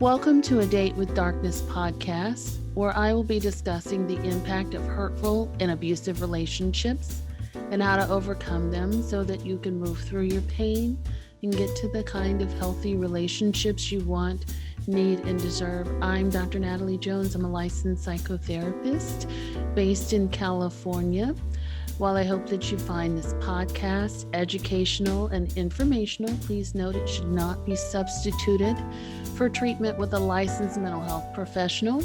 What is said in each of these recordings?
Welcome to A Date with Darkness podcast, where I will be discussing the impact of hurtful and abusive relationships and how to overcome them so that you can move through your pain and get to the kind of healthy relationships you want, need, and deserve. I'm Dr. Natalie Jones. I'm a licensed psychotherapist based in California. While I hope that you find this podcast educational and informational, please note it should not be substituted for treatment with a licensed mental health professional.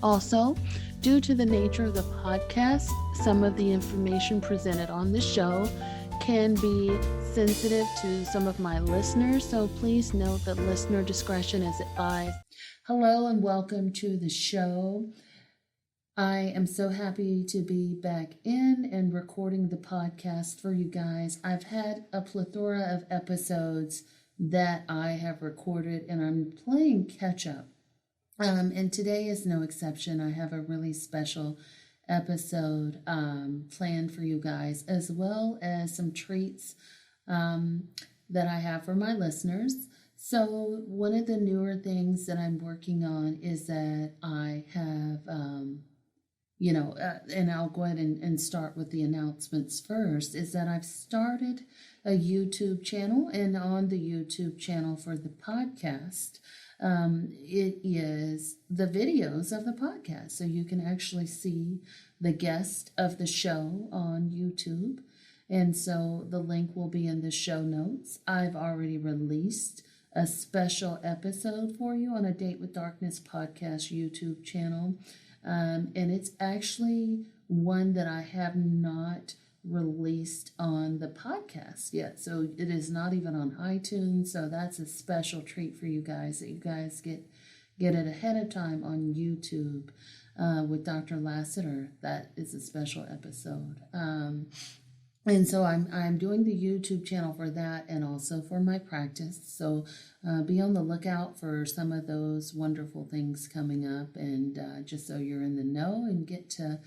Also, due to the nature of the podcast, some of the information presented on the show can be sensitive to some of my listeners, so please note that listener discretion is advised. Hello and welcome to the show. I am so happy to be back in and recording the podcast for you guys. I've had a plethora of episodes that I have recorded and I'm playing catch up. And today is no exception. I have a really special episode planned for you guys, as well as some treats that I have for my listeners. So one of the newer things that I'm working on is that I have, and I'll go ahead and start with the announcements first, is that I've started a YouTube channel, and on the YouTube channel for the podcast, it is the videos of the podcast. So you can actually see the guest of the show on YouTube. And so the link will be in the show notes. I've already released a special episode for you on A Date with Darkness podcast YouTube channel. And it's actually one that I have not released on the podcast yet. So it is not even on iTunes. So that's a special treat for you guys, that you guys get it ahead of time on YouTube with Dr. Lassiter. That is a special episode. And so I'm doing the YouTube channel for that and also for my practice. So be on the lookout for some of those wonderful things coming up, and just so you're in the know and get to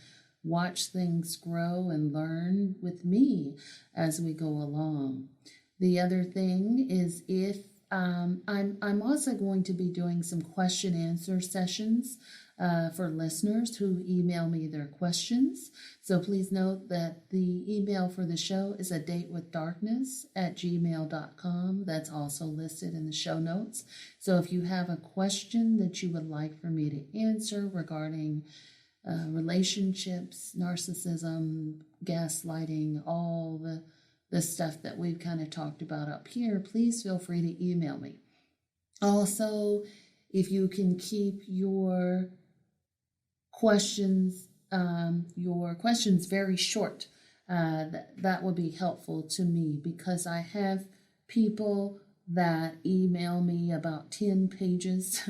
watch things grow and learn with me as we go along. The other thing is, if I'm also going to be doing some question answer sessions for listeners who email me their questions. So please note that the email for the show is adatewithdarkness@gmail.com. That's also listed in the show notes. So if you have a question that you would like for me to answer regarding relationships, narcissism, gaslighting, all the stuff that we've kind of talked about up here, please feel free to email me. Also, if you can keep your questions very short, that would be helpful to me, because I have people that email me about 10 pages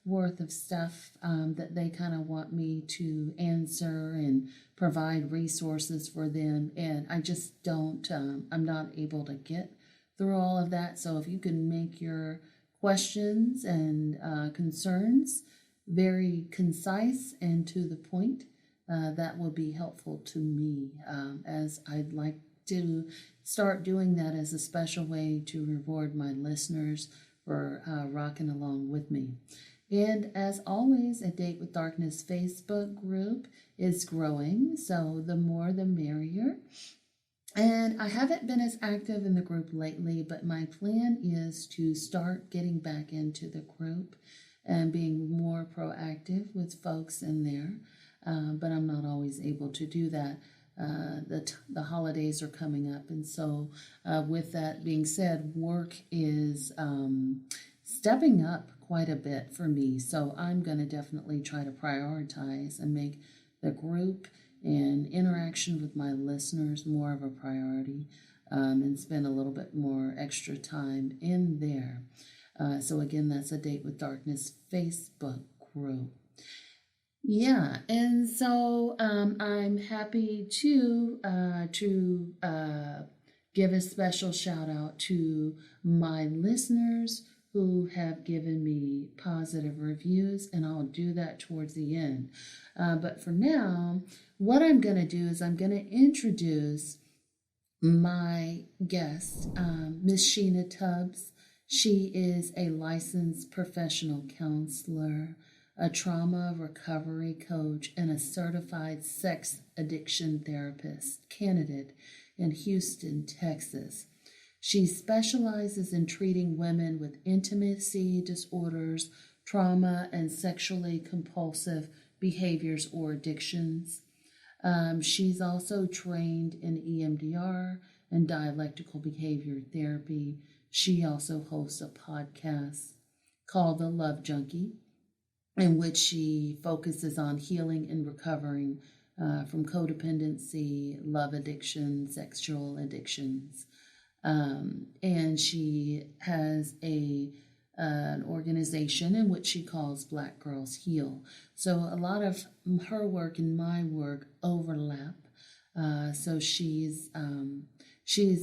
worth of stuff that they kind of want me to answer and provide resources for them, and I just don't, I'm not able to get through all of that. So if you can make your questions and concerns very concise and to the point, that will be helpful to me, as I'd like to start doing that as a special way to reward my listeners for rocking along with me. And as always, A Date with Darkness Facebook group is growing, so the more the merrier. And I haven't been as active in the group lately, but my plan is to start getting back into the group and being more proactive with folks in there. But I'm not always able to do that. The holidays are coming up. And so with that being said, work is stepping up quite a bit for me. So I'm going to definitely try to prioritize and make the group and interaction with my listeners more of a priority, and spend a little bit more extra time in there. So again, that's A Date with Darkness Facebook group. Yeah, and so I'm happy to give a special shout out to my listeners who have given me positive reviews, and I'll do that towards the end. But for now, what I'm going to do is I'm going to introduce my guest, Miss Shena Tubbs. She is a licensed professional counselor, a trauma recovery coach, and a certified sex addiction therapist candidate in Houston, Texas. She specializes in treating women with intimacy disorders, trauma, and sexually compulsive behaviors or addictions. She's also trained in EMDR and dialectical behavior therapy. She also hosts a podcast called The Love Junkie, in which she focuses on healing and recovering from codependency, love addiction, sexual addictions. And she has an organization in which she calls Black Girls Heal. So a lot of her work and my work overlap. So she's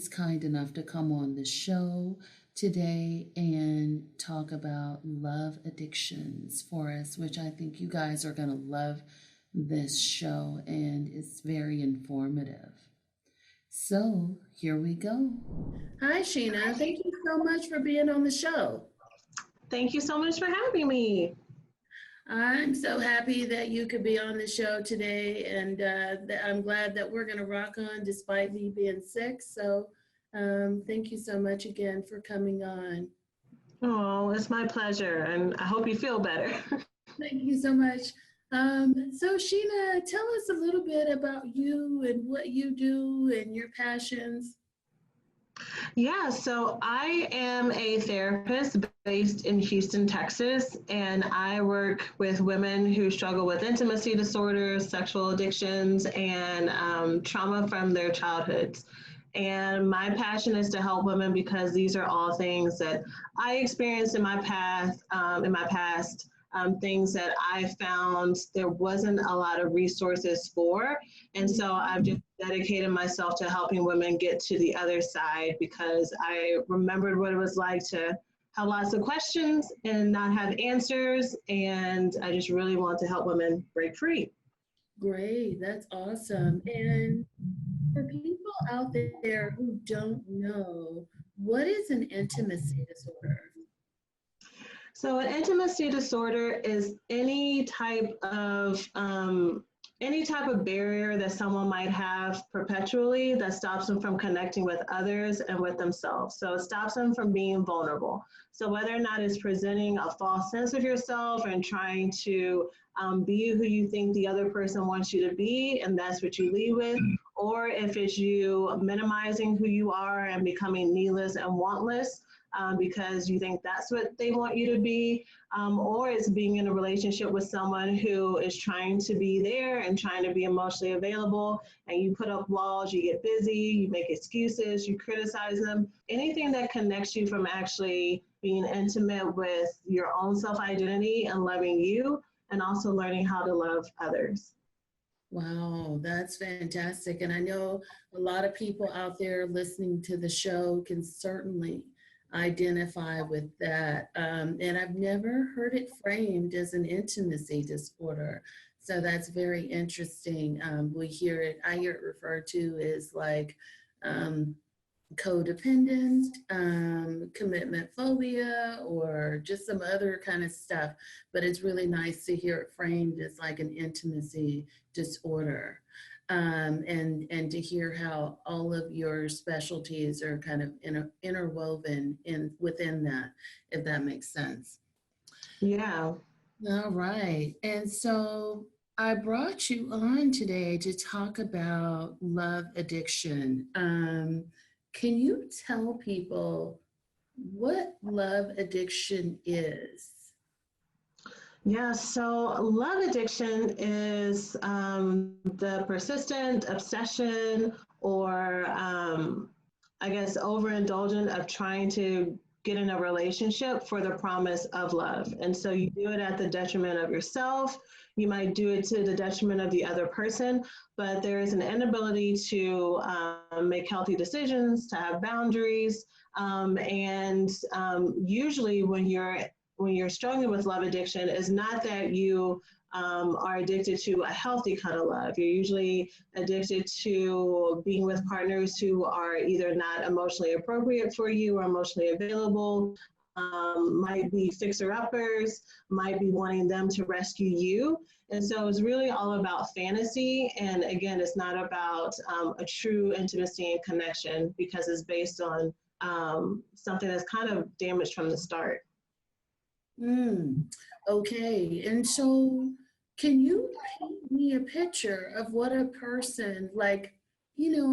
kind enough to come on the show today and talk about love addictions for us, which I think you guys are going to love this show, and it's very informative. So here we go. Hi, Shena. Thank you so much for being on the show. Thank you so much for having me. I'm so happy that you could be on the show today, and I'm glad that we're going to rock on despite me being sick. So thank you so much again for coming on. Oh, it's my pleasure, and I hope you feel better. Thank you so much. So Shena, tell us a little bit about you and what you do and your passions. Yeah, so I am a therapist based in Houston, Texas, and I work with women who struggle with intimacy disorders, sexual addictions, and trauma from their childhoods. And my passion is to help women because these are all things that I experienced in my past, things that I found there wasn't a lot of resources for. And so I've just dedicated myself to helping women get to the other side because I remembered what it was like to have lots of questions and not have answers. And I just really want to help women break free. Great, that's awesome. And for people out there who don't know, what is an intimacy disorder? So an intimacy disorder is any type of barrier that someone might have perpetually that stops them from connecting with others and with themselves. So it stops them from being vulnerable. So whether or not it's presenting a false sense of yourself and trying to be who you think the other person wants you to be, and that's what you lead with, or if it's you minimizing who you are and becoming needless and wantless, because you think that's what they want you to be, or it's being in a relationship with someone who is trying to be there and trying to be emotionally available, and you put up walls, you get busy, you make excuses, you criticize them. Anything that connects you from actually being intimate with your own self-identity and loving you, and also learning how to love others. Wow, that's fantastic. And I know a lot of people out there listening to the show can certainly identify with that. And I've never heard it framed as an intimacy disorder. So that's very interesting. I hear it referred to as like codependent, commitment phobia, or just some other kind of stuff. But it's really nice to hear it framed as like an intimacy disorder. And to hear how all of your specialties are kind of interwoven within that, if that makes sense. Yeah. All right. And so I brought you on today to talk about love addiction. Can you tell people what love addiction is? Yeah, so love addiction is the persistent obsession or I guess overindulgent of trying to get in a relationship for the promise of love. And so you do it at the detriment of yourself. You might do it to the detriment of the other person, but there is an inability to make healthy decisions, to have boundaries. Usually when you're struggling with love addiction, is not that you are addicted to a healthy kind of love. You're usually addicted to being with partners who are either not emotionally appropriate for you or emotionally available, might be fixer-uppers, might be wanting them to rescue you. And so it's really all about fantasy. And again, it's not about a true intimacy and connection, because it's based on something that's kind of damaged from the start. Okay, and so can you paint me a picture of what a person, like,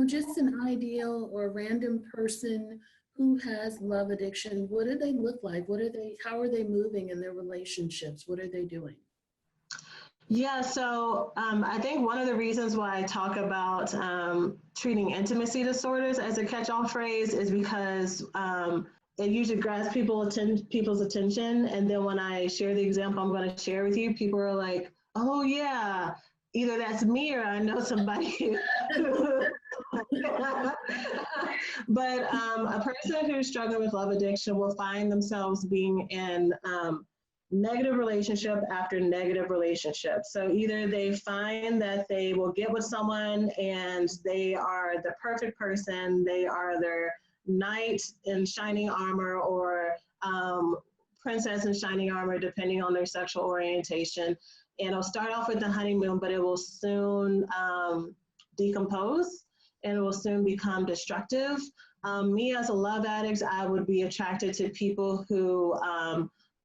just an ideal or random person who has love addiction, what do they look like? How are they moving in their relationships? What are they doing? Yeah, so I think one of the reasons why I talk about treating intimacy disorders as a catch-all phrase is because it usually grabs people's attention. And then when I share the example I'm going to share with you, people are like, oh, yeah, either that's me or I know somebody. But a person who's struggling with love addiction will find themselves being in negative relationship after negative relationship. So either they find that they will get with someone and they are the perfect person, they are their knight in shining armor or princess in shining armor, depending on their sexual orientation. And it'll start off with the honeymoon, but it will soon decompose and it will soon become destructive. Me as a love addict, I would be attracted to people who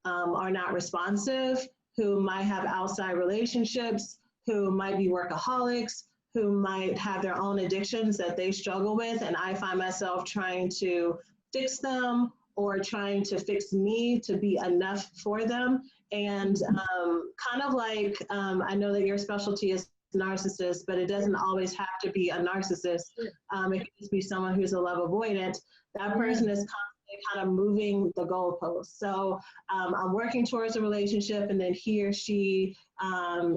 are not responsive, who might have outside relationships, who might be workaholics, who might have their own addictions that they struggle with. And I find myself trying to fix them or trying to fix me to be enough for them. And kind of like, I know that your specialty is narcissist, but it doesn't always have to be a narcissist. It can just be someone who's a love avoidant. That person is kind of moving the goalposts. So I'm working towards a relationship, and then he or she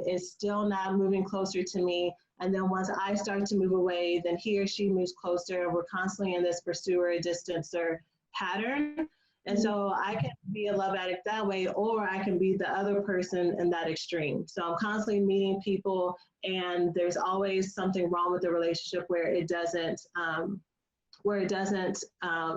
is still not moving closer to me. And then once I start to move away, then he or she moves closer, and we're constantly in this pursuer, distancer pattern. And so I can be a love addict that way, or I can be the other person in that extreme. So I'm constantly meeting people, and there's always something wrong with the relationship where it doesn't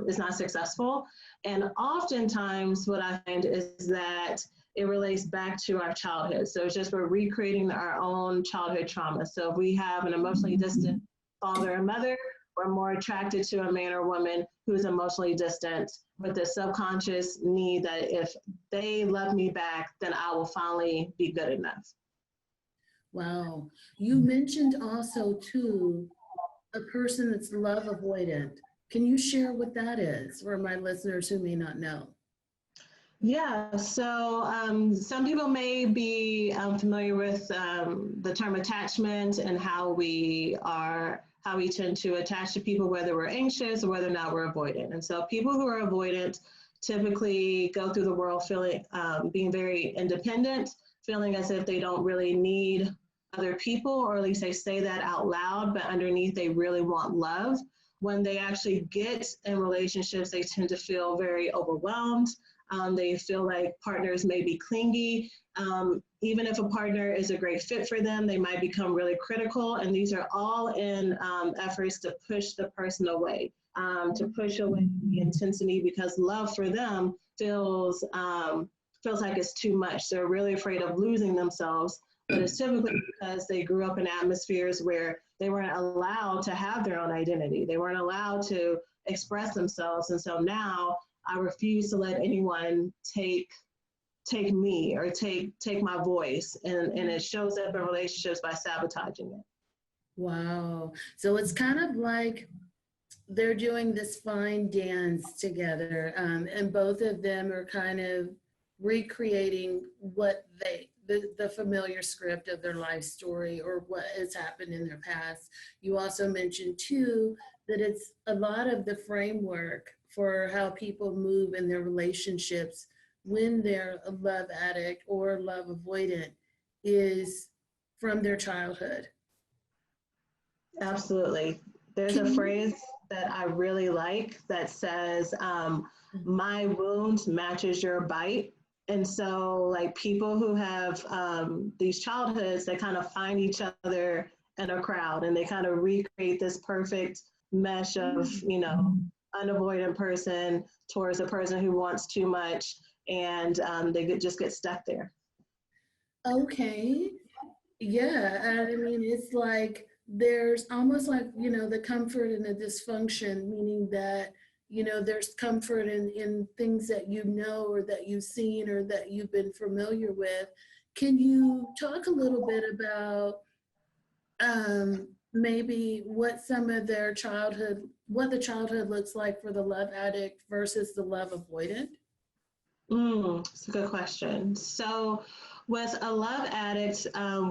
is not successful. And oftentimes what I find is that it relates back to our childhood. So it's just we're recreating our own childhood trauma. So if we have an emotionally distant father and mother, we're more attracted to a man or woman who's emotionally distant with the subconscious need that if they love me back, then I will finally be good enough. Wow. You mentioned also too a person that's love avoidant. Can you share what that is for my listeners who may not know? Yeah, so some people may be familiar with the term attachment and how we tend to attach to people, whether we're anxious or whether or not we're avoidant. And so people who are avoidant typically go through the world feeling, being very independent, feeling as if they don't really need other people, or at least they say that out loud, but underneath they really want love. When they actually get in relationships, they tend to feel very overwhelmed. They feel like partners may be clingy. Even if a partner is a great fit for them, they might become really critical. And these are all in efforts to push the person away, to push away the intensity, because love for them feels like it's too much. They're really afraid of losing themselves. But it's typically because they grew up in atmospheres where they weren't allowed to have their own identity. They weren't allowed to express themselves. And so now I refuse to let anyone take me or take my voice. And it shows up in relationships by sabotaging it. Wow. So it's kind of like they're doing this fine dance together, and both of them are kind of recreating what the familiar script of their life story or what has happened in their past. You also mentioned too that it's a lot of the framework for how people move in their relationships when they're a love addict or love avoidant is from their childhood. Absolutely. There's a phrase that I really like that says, my wound matches your bite. And so like people who have these childhoods, they kind of find each other in a crowd and they kind of recreate this perfect mesh of, unavoidant person towards a person who wants too much, and just get stuck there. Okay. Yeah. I mean, it's like there's almost like, the comfort in the dysfunction, meaning that, there's comfort in things that you know or that you've seen or that you've been familiar with. Can you talk a little bit about maybe what some of their childhood, what the childhood looks like for the love addict versus the love avoidant? It's a good question. So, with a love addict,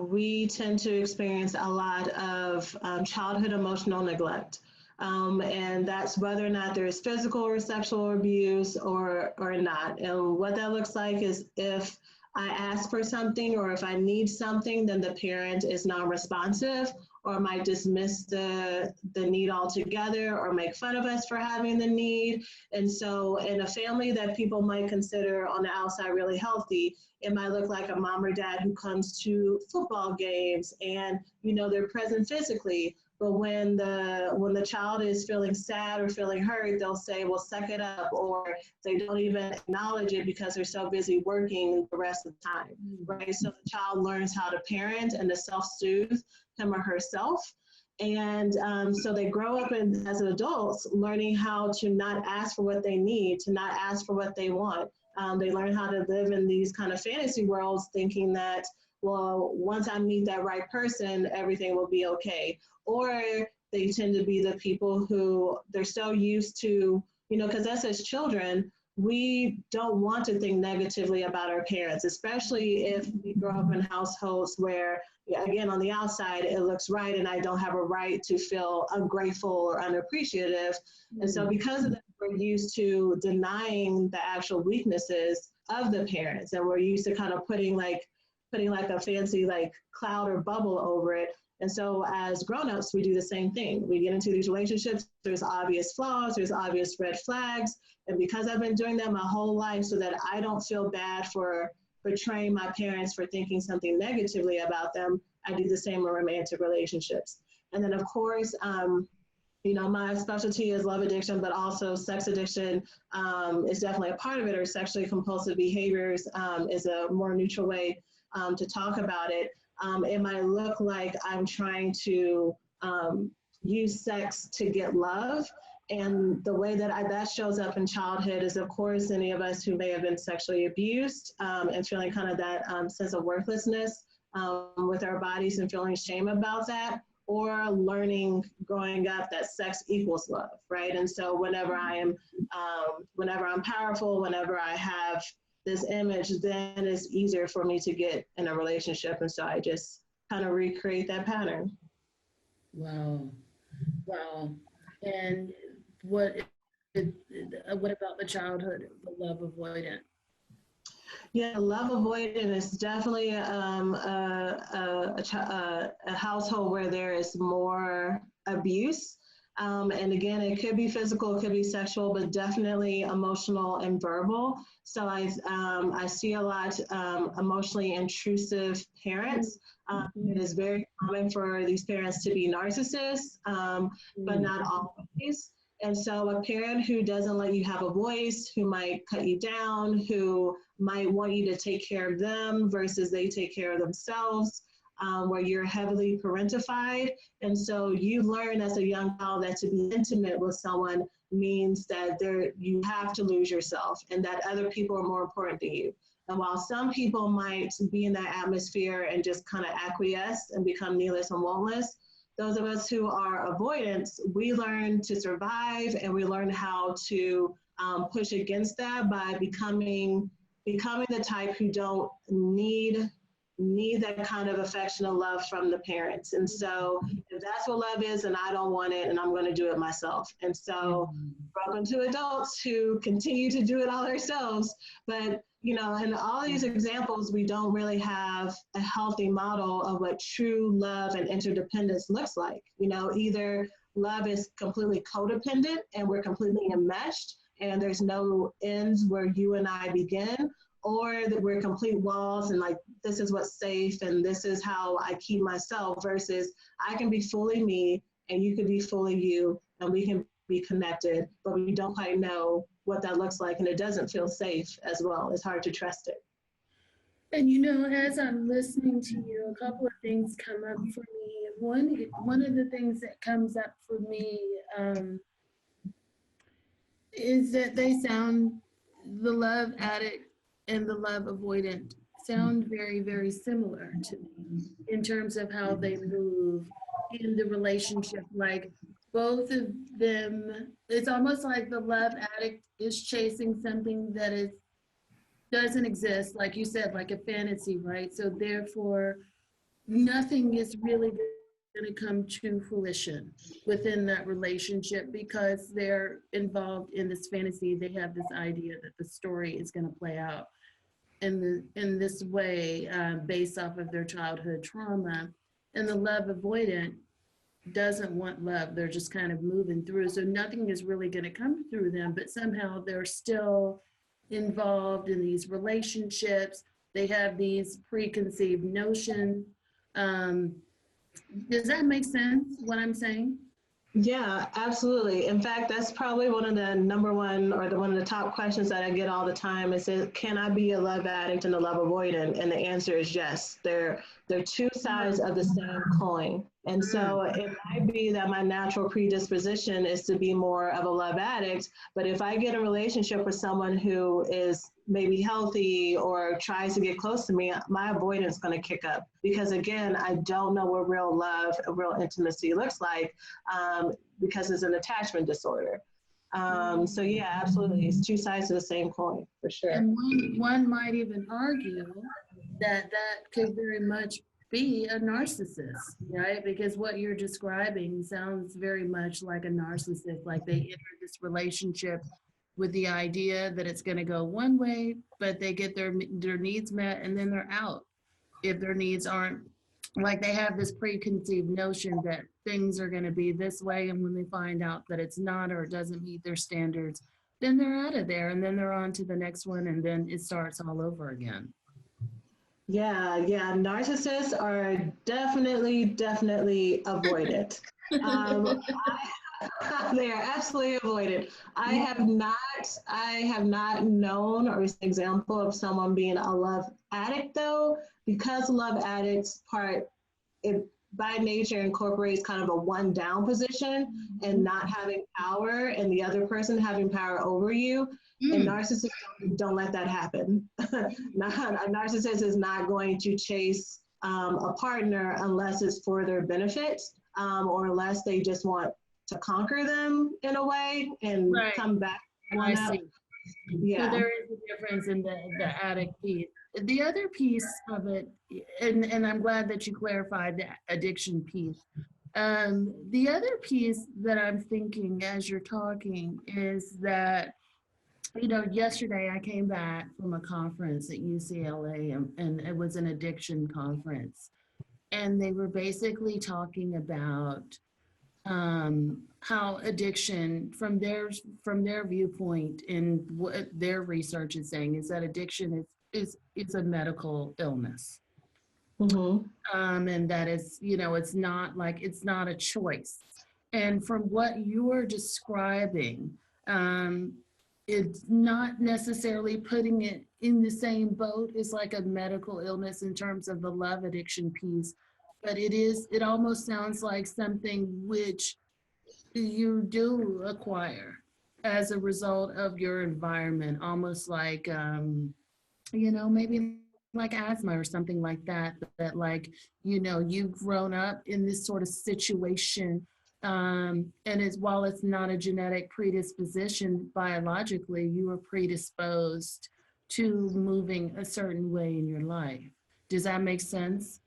we tend to experience a lot of childhood emotional neglect. And that's whether or not there's physical or sexual abuse or not. And what that looks like is if I ask for something or if I need something, then the parent is non-responsive or might dismiss the need altogether or make fun of us for having the need. And so in a family that people might consider on the outside really healthy, it might look like a mom or dad who comes to football games and, they're present physically. But when the child is feeling sad or feeling hurt, they'll say, well, suck it up, or they don't even acknowledge it because they're so busy working the rest of the time, right? So the child learns how to parent and to self-soothe him or herself. And so they grow up as adults learning how to not ask for what they need, to not ask for what they want. They learn how to live in these kind of fantasy worlds thinking that, well, once I meet that right person, everything will be okay. Or they tend to be the people who they're so used to, because us as children, we don't want to think negatively about our parents, especially if we grow up in households where, again, on the outside, it looks right and I don't have a right to feel ungrateful or unappreciative. And so because of that, we're used to denying the actual weaknesses of the parents, and we're used to kind of putting like a fancy like cloud or bubble over it. And so as grown-ups, we do the same thing. We get into these relationships, there's obvious flaws, there's obvious red flags. And because I've been doing that my whole life so that I don't feel bad for betraying my parents for thinking something negatively about them, I do the same in romantic relationships. And then of course, my specialty is love addiction, but also sex addiction is definitely a part of it, or sexually compulsive behaviors is a more neutral way to talk about it. It might look like I'm trying to use sex to get love. And the way that that shows up in childhood is, of course, any of us who may have been sexually abused and feeling kind of that sense of worthlessness with our bodies and feeling shame about that, or learning growing up that sex equals love, right? And so whenever I'm powerful, whenever I have this image, then it's easier for me to get in a relationship. And so I just kind of recreate that pattern. Wow. Wow. And what about the childhood, the love avoidant? Yeah, love avoidant is definitely a household where there is more abuse. And again, it could be physical, it could be sexual, but definitely emotional and verbal. So I see a lot emotionally intrusive parents. It is very common for these parents to be narcissists, but not always. And so a parent who doesn't let you have a voice, who might cut you down, who might want you to take care of them versus they take care of themselves, where you're heavily parentified. And so you learn as a young child that to be intimate with someone means that you have to lose yourself and that other people are more important than you. And while some people might be in that atmosphere and just kind of acquiesce and become needless and wantless, those of us who are avoidants, we learn to survive and we learn how to push against that by becoming the type who don't need that kind of affection and love from the parents. And so if that's what love is, and I don't want it, and I'm going to do it myself. And so welcome to adults who continue to do it all ourselves. But, in all these examples, we don't really have a healthy model of what true love and interdependence looks like. Either love is completely codependent and we're completely enmeshed and there's no ends where you and I begin, or that we're complete walls and like, this is what's safe and this is how I keep myself, versus I can be fully me and you can be fully you and we can be connected, but we don't quite know what that looks like and it doesn't feel safe as well. It's hard to trust it. And as I'm listening to you, a couple of things come up for me. One of the things that comes up for me is that the Love Addict and the Love Avoidant sound very, very similar to me in terms of how they move in the relationship. Like both of them, it's almost like the Love Addict is chasing something that doesn't exist, like you said, like a fantasy, right? So therefore, nothing is really going to come to fruition within that relationship because they're involved in this fantasy. They have this idea that the story is going to play out in this way based off of their childhood trauma. And the love avoidant doesn't want love. They're just kind of moving through. So nothing is really going to come through them, but somehow they're still involved in these relationships. They have these preconceived notions. Does that make sense, what I'm saying? Yeah, absolutely. In fact, that's probably one of the number one or one of the top questions that I get all the time is, can I be a love addict and a love avoidant? And the answer is yes. They're two sides of the same coin. And so it might be that my natural predisposition is to be more of a love addict, but if I get a relationship with someone who is maybe healthy or tries to get close to me, my avoidance is going to kick up because again, I don't know what real love, real intimacy looks like because it's an attachment disorder. So yeah, absolutely. It's two sides of the same coin for sure. And one might even argue that could very much be a narcissist, right? Because what you're describing sounds very much like a narcissist, like they enter this relationship with the idea that it's going to go one way, but they get their needs met and then they're out. If their needs aren't, like they have this preconceived notion that things are going to be this way, and when they find out that it's not or it doesn't meet their standards, then they're out of there and then they're on to the next one and then it starts all over again. Yeah. Narcissists are definitely avoided. They are absolutely avoided. I have not known or an example of someone being a love addict though, because love addicts part, it by nature incorporates kind of a one down position and not having power and the other person having power over you. And narcissists don't let that happen. A narcissist is not going to chase a partner unless it's for their benefit or unless they just want to conquer them in a way and come back. I see. Yeah. So there is a difference in the addict piece. The other piece of it, and I'm glad that you clarified the addiction piece. The other piece that I'm thinking as you're talking is that, yesterday I came back from a conference at UCLA and it was an addiction conference. And they were basically talking about how addiction, from their viewpoint and what their research is saying, is that addiction is a medical illness. And that is, it's not a choice. And from what you're describing, it's not necessarily putting it in the same boat as like a medical illness in terms of the love addiction piece, but it almost sounds like something which you do acquire as a result of your environment, almost like, maybe like asthma or something like that like, you've grown up in this sort of situation. And while it's not a genetic predisposition, biologically, you are predisposed to moving a certain way in your life. Does that make sense?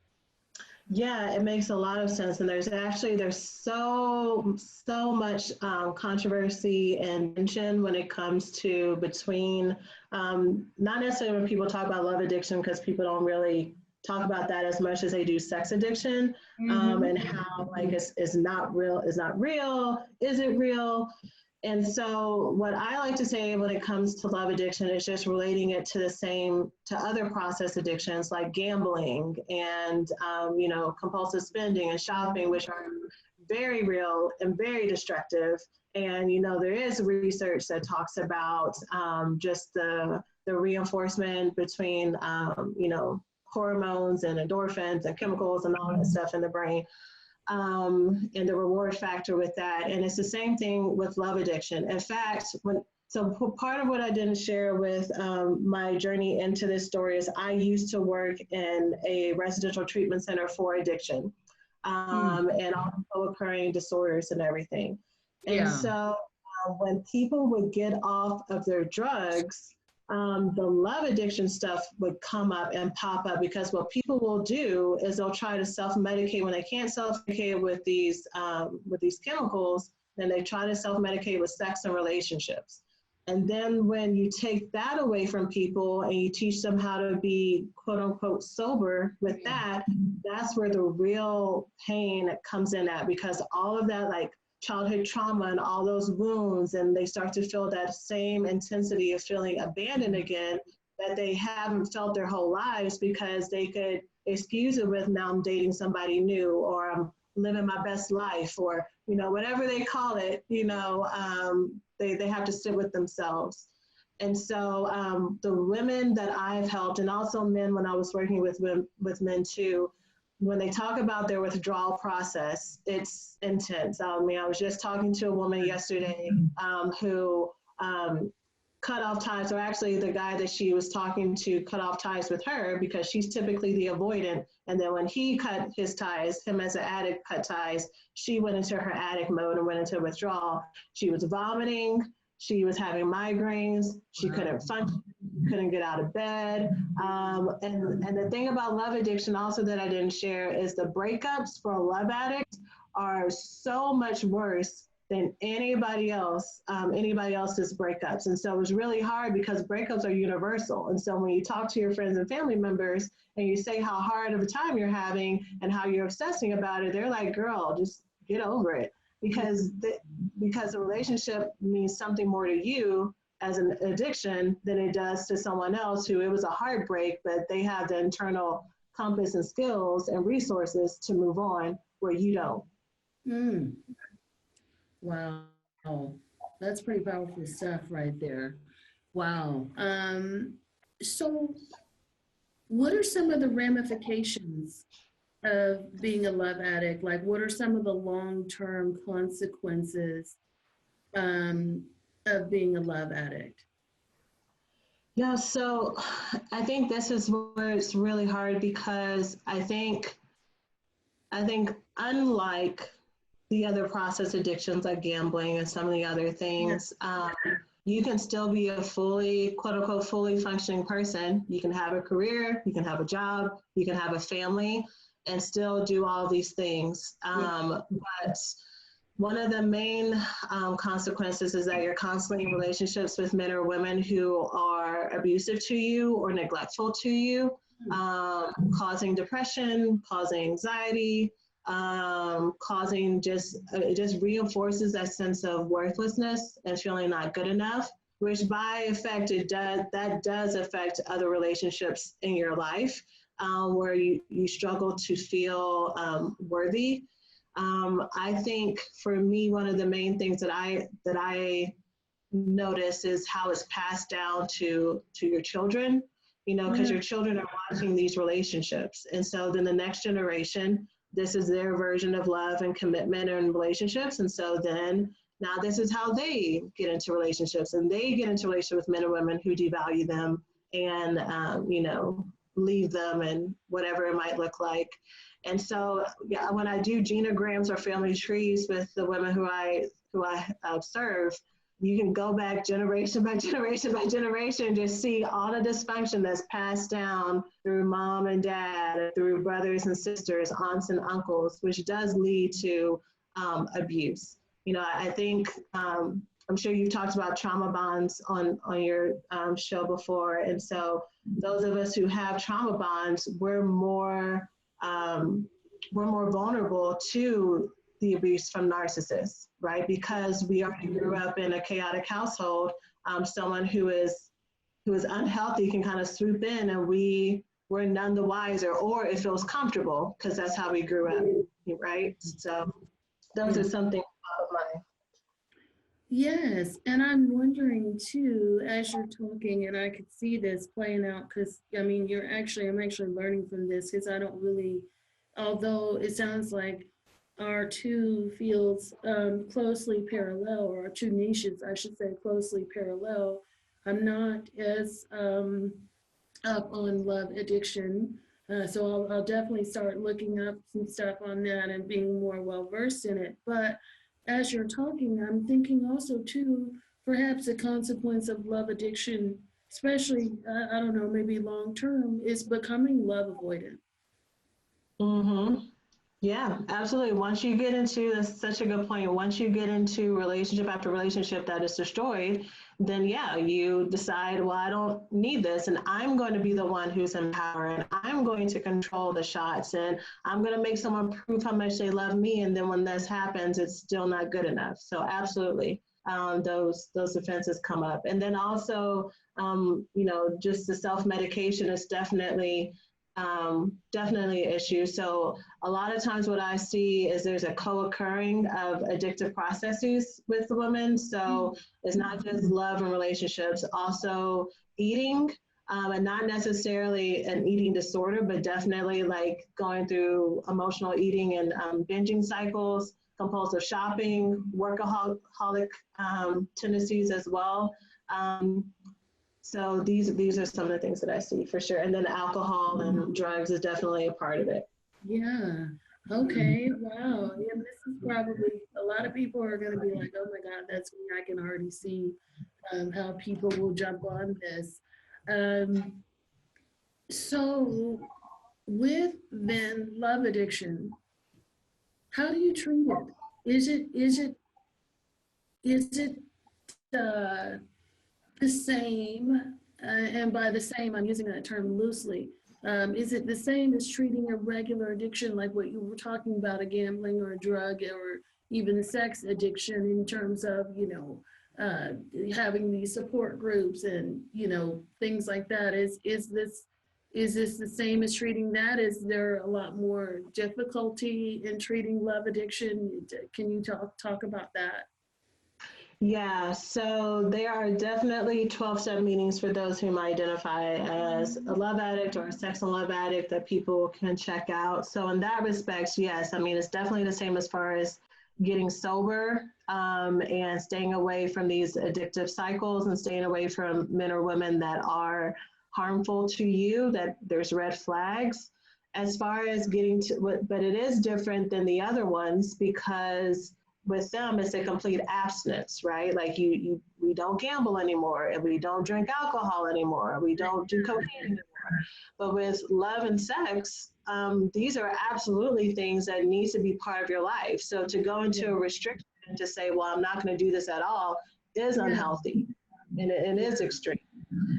Yeah, it makes a lot of sense. And there's so much controversy and tension when it comes to between, not necessarily when people talk about love addiction, because people don't really talk about that as much as they do sex addiction, and how like it's not real, is it real? And so what I like to say when it comes to love addiction is just relating it to to other process addictions like gambling and, compulsive spending and shopping, which are very real and very destructive. And, there is research that talks about just the reinforcement between, hormones and endorphins and chemicals and all that stuff in the brain, and the reward factor with that. And it's the same thing with love addiction. In fact, so part of what I didn't share with my journey into this story is I used to work in a residential treatment center for addiction, and also occurring disorders and everything. And so when people would get off of their drugs, the love addiction stuff would come up and pop up, because what people will do is they'll try to self-medicate when they can't self-medicate with these chemicals. Then they try to self-medicate with sex and relationships. And then when you take that away from people and you teach them how to be quote unquote sober with that, that's where the real pain comes in at, because all of that like childhood trauma and all those wounds, and they start to feel that same intensity of feeling abandoned again that they haven't felt their whole lives, because they could excuse it with, now I'm dating somebody new, or I'm living my best life, or whatever they call it. They have to sit with themselves. And so the women that I've helped, and also men when I was working with men too, when they talk about their withdrawal process, it's intense. I was just talking to a woman yesterday who cut off ties, or actually the guy that she was talking to cut off ties with her, because she's typically the avoidant. And then when he cut his ties, him as an addict cut ties, she went into her addict mode and went into withdrawal. She was vomiting. She was having migraines. She couldn't function, couldn't get out of bed. And the thing about love addiction also that I didn't share is the breakups for a love addict are so much worse than anybody else's breakups. And so it was really hard, because breakups are universal. And so when you talk to your friends and family members and you say how hard of a time you're having and how you're obsessing about it, they're like, girl, just get over it. Because the relationship means something more to you as an addiction than it does to someone else who it was a heartbreak, but they have the internal compass and skills and resources to move on where you don't. Mm. Wow. That's pretty powerful stuff right there. Wow. So what are some of the ramifications of being a love addict? Like, what are some of the long-term consequences of being a love addict? Yeah, so I think this is where it's really hard, because I think unlike the other process addictions like gambling and some of the other things, you can still be a fully, quote unquote, fully functioning person. You can have a career, you can have a job, you can have a family, and still do all these things. But one of the main consequences is that you're constantly in relationships with men or women who are abusive to you or neglectful to you, causing depression, causing anxiety, causing it just reinforces that sense of worthlessness and feeling not good enough, which by effect, that does affect other relationships in your life, where you struggle to feel worthy. I think for me, one of the main things that I notice is how it's passed down to your children, because your children are watching these relationships. And so then the next generation, this is their version of love and commitment and relationships. And so then now this is how they get into relationships, and they get into relationships with men and women who devalue them and, leave them and whatever it might look like. And so, yeah, when I do genograms or family trees with the women who I serve, you can go back generation by generation by generation and just see all the dysfunction that's passed down through mom and dad, through brothers and sisters, aunts and uncles, which does lead to abuse. I think, I'm sure you've talked about trauma bonds on your show before. And so those of us who have trauma bonds, we're more vulnerable to the abuse from narcissists, right? Because we already grew up in a chaotic household, someone who is unhealthy can kind of swoop in and we're none the wiser, or it feels comfortable because that's how we grew up, right? So those are something of mine. Yes, and I'm wondering too, as you're talking, and I could see this playing out because I mean, I'm actually learning from this because I don't really, although it sounds like our two fields closely parallel, or our two niches, I should say, closely parallel. I'm not as up on love addiction, so I'll definitely start looking up some stuff on that and being more well versed in it. But as you're talking, I'm thinking also too, perhaps a consequence of love addiction, especially, I don't know, maybe long term, is becoming love avoidant. Mm-hmm. Yeah, absolutely. Once you get into, that's such a good point. Once you get into relationship after relationship that is destroyed, then yeah, you decide, well, I don't need this, and I'm going to be the one who's in power, and I'm going to control the shots, and I'm going to make someone prove how much they love me. And then when this happens, it's still not good enough. So absolutely, those defenses come up, and then also, just the self-medication is definitely an issue. So a lot of times what I see is there's a co-occurring of addictive processes with the women. So it's not just love and relationships, also eating, and not necessarily an eating disorder, but definitely like going through emotional eating and binging cycles, compulsive shopping, workaholic tendencies as well. So these are some of the things that I see for sure. And then alcohol and drugs is definitely a part of it. Yeah. Okay. Wow. Yeah, this is probably a lot of people are going to be like, oh my God, that's me. I can already see how people will jump on this. Um, so, with then love addiction, how do you treat it? Is it uh, the same? And by the same, I'm using that term loosely. Is it the same as treating a regular addiction, like what you were talking about, a gambling or a drug or even sex addiction, in terms of, having these support groups and, things like that? Is this the same as treating that? Is there a lot more difficulty in treating love addiction? Can you talk about that? Yeah, so there are definitely 12-step meetings for those whom identify as a love addict or a sex and love addict that people can check out. So in that respect, yes, I mean, it's definitely the same as far as getting sober, and staying away from these addictive cycles and staying away from men or women that are harmful to you, that there's red flags. As far as getting to what, but it is different than the other ones because with them it's a complete abstinence, right? Like we don't gamble anymore, and we don't drink alcohol anymore, we don't do cocaine anymore. But with love and sex, these are absolutely things that need to be part of your life. So to go into a restriction to say, well, I'm not going to do this at all is unhealthy, and it is extreme.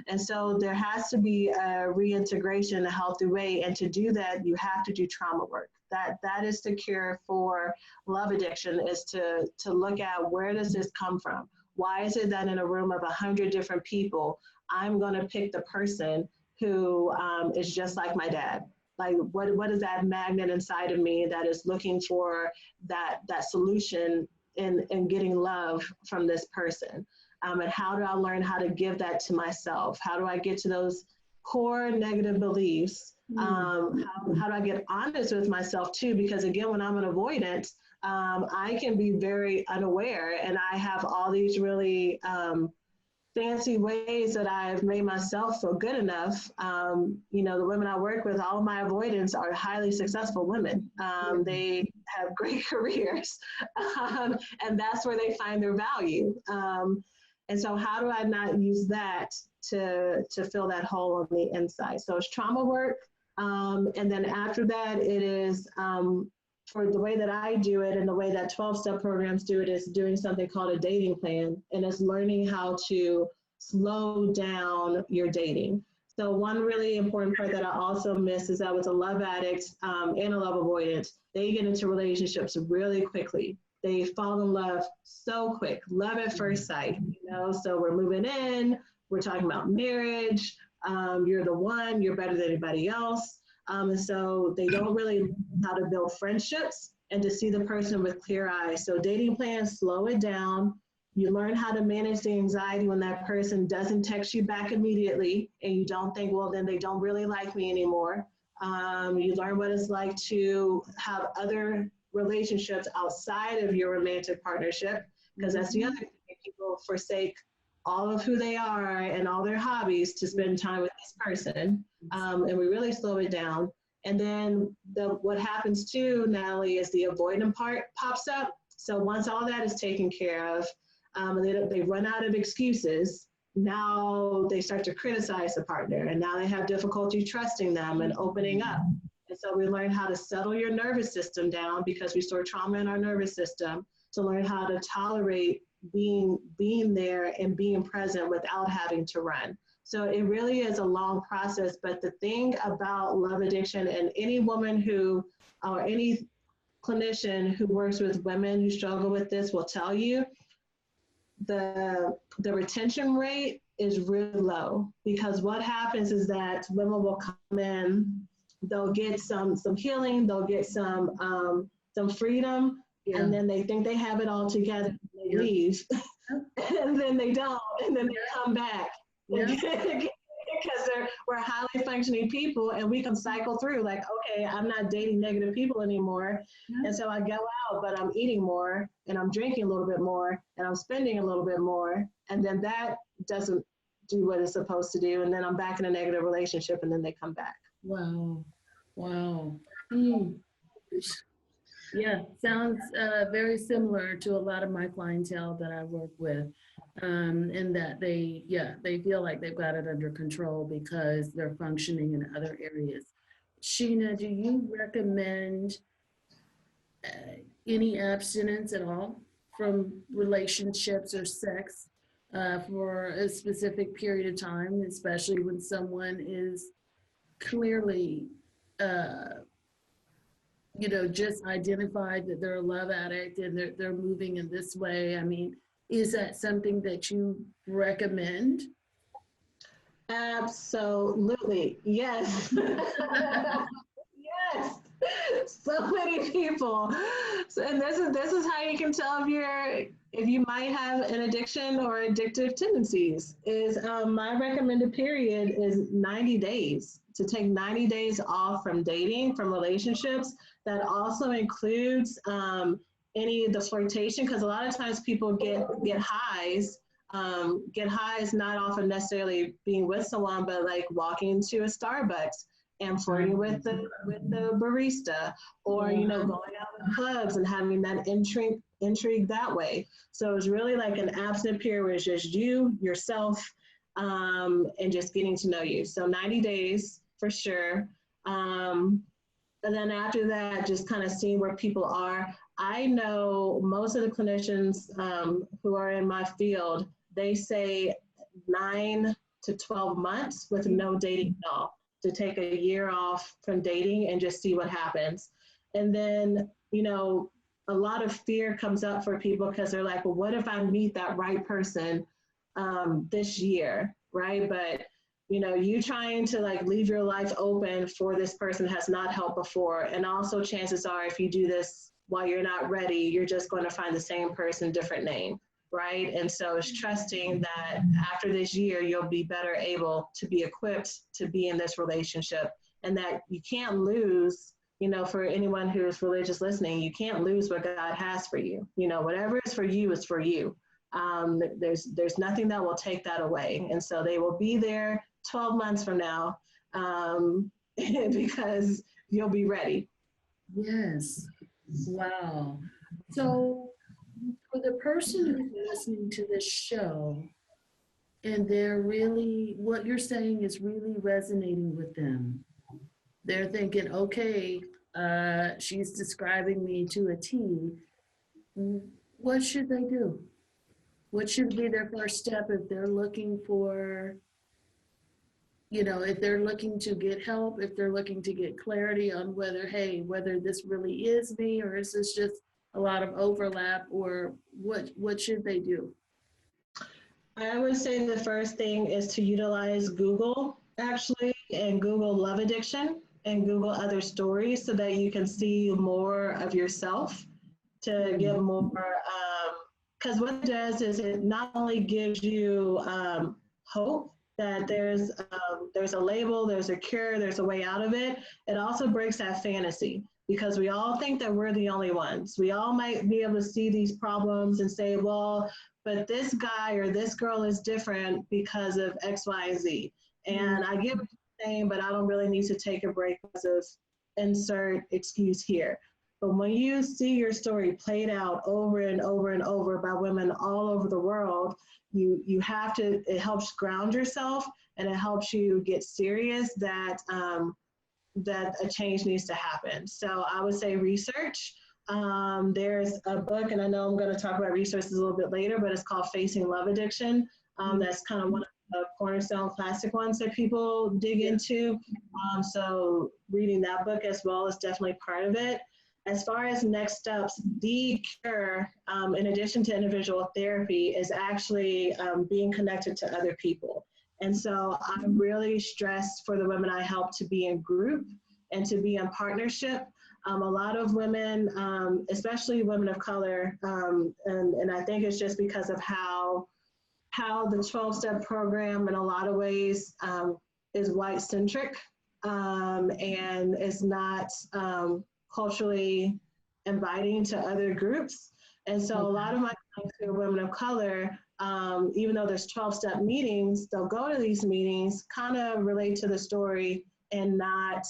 And so there has to be a reintegration in a healthy way. And to do that, you have to do trauma work. That is the cure for love addiction, is to look at, where does this come from? Why is it that in a room of 100 different people, I'm going to pick the person who is just like my dad? Like, what is that magnet inside of me that is looking for that solution in getting love from this person? And how do I learn how to give that to myself? How do I get to those core negative beliefs? How do I get honest with myself too? Because again, when I'm an avoidant, I can be very unaware, and I have all these really fancy ways that I've made myself feel good enough. The women I work with, all of my avoidants are highly successful women. They have great careers, and that's where they find their value. And so how do I not use that to fill that hole on the inside? So it's trauma work. And then after that, it is, for the way that I do it and the way that 12-step programs do it, is doing something called a dating plan. And it's learning how to slow down your dating. So one really important part that I also missed is that with a love addict and a love avoidant, they get into relationships really quickly. They fall in love so quick, love at first sight, you know? So we're moving in, we're talking about marriage, you're the one, you're better than anybody else. And so they don't really know how to build friendships and to see the person with clear eyes. So dating plans, slow it down. You learn how to manage the anxiety when that person doesn't text you back immediately and you don't think, well, then they don't really like me anymore. You learn what it's like to have other relationships outside of your romantic partnership, because that's the other thing. People forsake all of who they are and all their hobbies to spend time with this person. And we really slow it down. And then what happens too, Natalie, is the avoidant part pops up. So once all that is taken care of, they run out of excuses. Now they start to criticize the partner, and now they have difficulty trusting them and opening up. And so we learn how to settle your nervous system down, because we store trauma in our nervous system, to learn how to tolerate being there and being present without having to run. So it really is a long process. But the thing about love addiction, and any woman who, or any clinician who works with women who struggle with this will tell you, the retention rate is really low, because what happens is that women will come in, they'll get some healing, they'll get some freedom, and then they think they have it all together, and they leave, and then they don't, and then they come back. Because we're highly functioning people, and we can cycle through like, okay, I'm not dating negative people anymore. And so I go out, but I'm eating more, and I'm drinking a little bit more, and I'm spending a little bit more. And then that doesn't do what it's supposed to do. And then I'm back in a negative relationship, and then they come back. Wow. Wow. Yeah, sounds very similar to a lot of my clientele that I work with, in that they feel like they've got it under control because they're functioning in other areas. Shena, do you recommend any abstinence at all from relationships or sex for a specific period of time, especially when someone is clearly just identified that they're a love addict and they're moving in this way? I mean, is that something that you recommend? Absolutely, yes. Yes, so many people. So, and this is how you can tell if you might have an addiction or addictive tendencies. Is my recommended period is 90 days, to take 90 days off from dating, from relationships. That also includes any of the flirtation, because a lot of times people get highs. Get highs not often necessarily being with someone, but like walking to a Starbucks and flirting with the barista, or going out in clubs and having that intrigue that way. So it's really like an abstinent period where it's just you, yourself, and just getting to know you. So 90 days for sure. And then after that, just kind of seeing where people are. I know most of the clinicians who are in my field, they say 9 to 12 months with no dating at all, to take a year off from dating and just see what happens. And then, a lot of fear comes up for people, because they're like, well, what if I meet that right person this year, right? But you trying to like leave your life open for this person has not helped before. And also chances are, if you do this while you're not ready, you're just going to find the same person, different name, right? And so it's trusting that after this year, you'll be better able to be equipped to be in this relationship, and that you can't lose, for anyone who's religious listening, you can't lose what God has for you. Whatever is for you is for you. There's nothing that will take that away. And so they will be there 12 months from now, because you'll be ready. Yes. Wow. So for the person who's listening to this show and they're really, what you're saying is really resonating with them. They're thinking, okay, she's describing me to a T. What should they do? What should be their first step if they're looking for, if they're looking to get help, if they're looking to get clarity on whether this really is me, or is this just a lot of overlap, or what should they do? I would say the first thing is to utilize Google actually, and Google Love Addiction and Google other stories so that you can see more of yourself to get more. Because what it does is it not only gives you hope that there's a label, there's a cure, there's a way out of it. It also breaks that fantasy because we all think that we're the only ones. We all might be able to see these problems and say, well, but this guy or this girl is different because of X, Y, and Z. And I get what you're saying, but I don't really need to take a break because of insert excuse here. But when you see your story played out over and over and over by women all over the world, you have to, it helps ground yourself, and it helps you get serious that that a change needs to happen. So I would say research. There's a book, and I know I'm going to talk about resources a little bit later, but it's called Facing Love Addiction. That's kind of one of the cornerstone classic ones that people dig into. So reading that book as well is definitely part of it. As far as next steps, the cure, in addition to individual therapy, is actually being connected to other people. And so I really stress for the women I help to be in group and to be in partnership. A lot of women, especially women of color, and I think it's just because of how the 12-step program in a lot of ways is white-centric and is not culturally inviting to other groups. And so a lot of my clients who are women of color, even though there's 12-step meetings, they'll go to these meetings, kind of relate to the story and not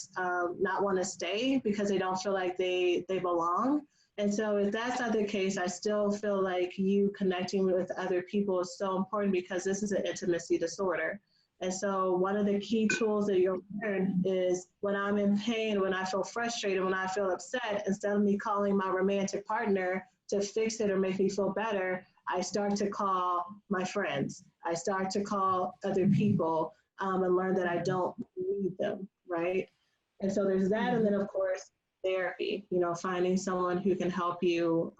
want to stay because they don't feel like they belong. And so if that's not the case, I still feel like you connecting with other people is so important because this is an intimacy disorder. And so one of the key tools that you'll learn is when I'm in pain, when I feel frustrated, when I feel upset, instead of me calling my romantic partner to fix it or make me feel better, I start to call my friends. I start to call other people and learn that I don't need them, right? And so there's that. And then, of course, therapy, finding someone who can help you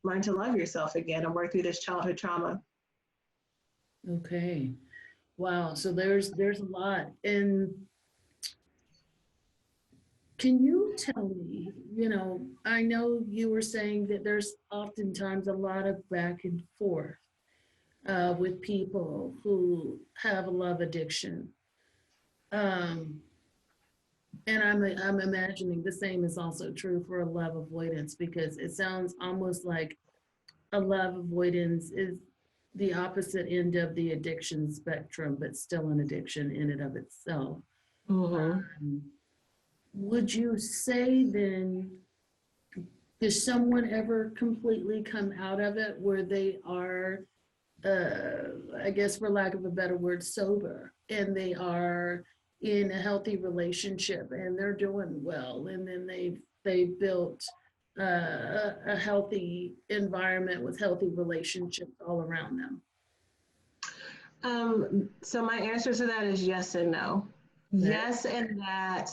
learn to love yourself again and work through this childhood trauma. Okay. Wow. So there's a lot. And can you tell me, I know you were saying that there's oftentimes a lot of back and forth with people who have a love addiction. And I'm imagining the same is also true for a love avoidance, because it sounds almost like a love avoidance is the opposite end of the addiction spectrum, but still an addiction in and of itself. Would you say then, does someone ever completely come out of it where they are, I guess for lack of a better word, sober, and they are in a healthy relationship and they're doing well, and then they've built a healthy environment with healthy relationships all around them? So my answer to that is yes and no. Okay. Yes, and that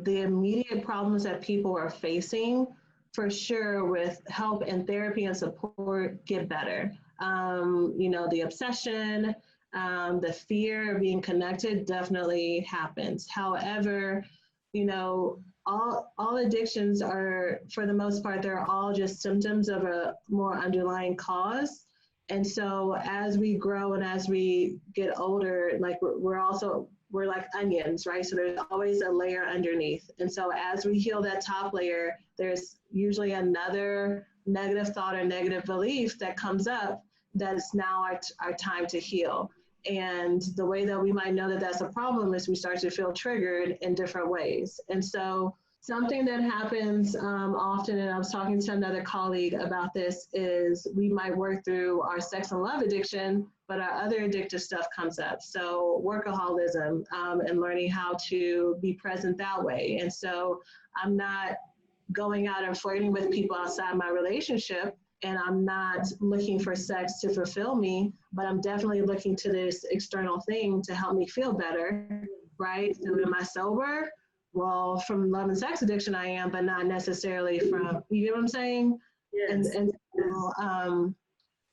the immediate problems that people are facing, for sure, with help and therapy and support, get better. The obsession, the fear of being connected definitely happens. However, all addictions are, for the most part, they're all just symptoms of a more underlying cause. And so as we grow and as we get older, like we're like onions, right? So there's always a layer underneath. And so as we heal that top layer, there's usually another negative thought or negative belief that comes up that is now our time to heal. And the way that we might know that that's a problem is we start to feel triggered in different ways. And so something that happens often, and I was talking to another colleague about this, is we might work through our sex and love addiction, but our other addictive stuff comes up. So workaholism and learning how to be present that way. And so I'm not going out and flirting with people outside my relationship and I'm not looking for sex to fulfill me, but I'm definitely looking to this external thing to help me feel better, right? So am I sober? Well, from love and sex addiction, I am, but not necessarily from, you get what I'm saying? Yes. And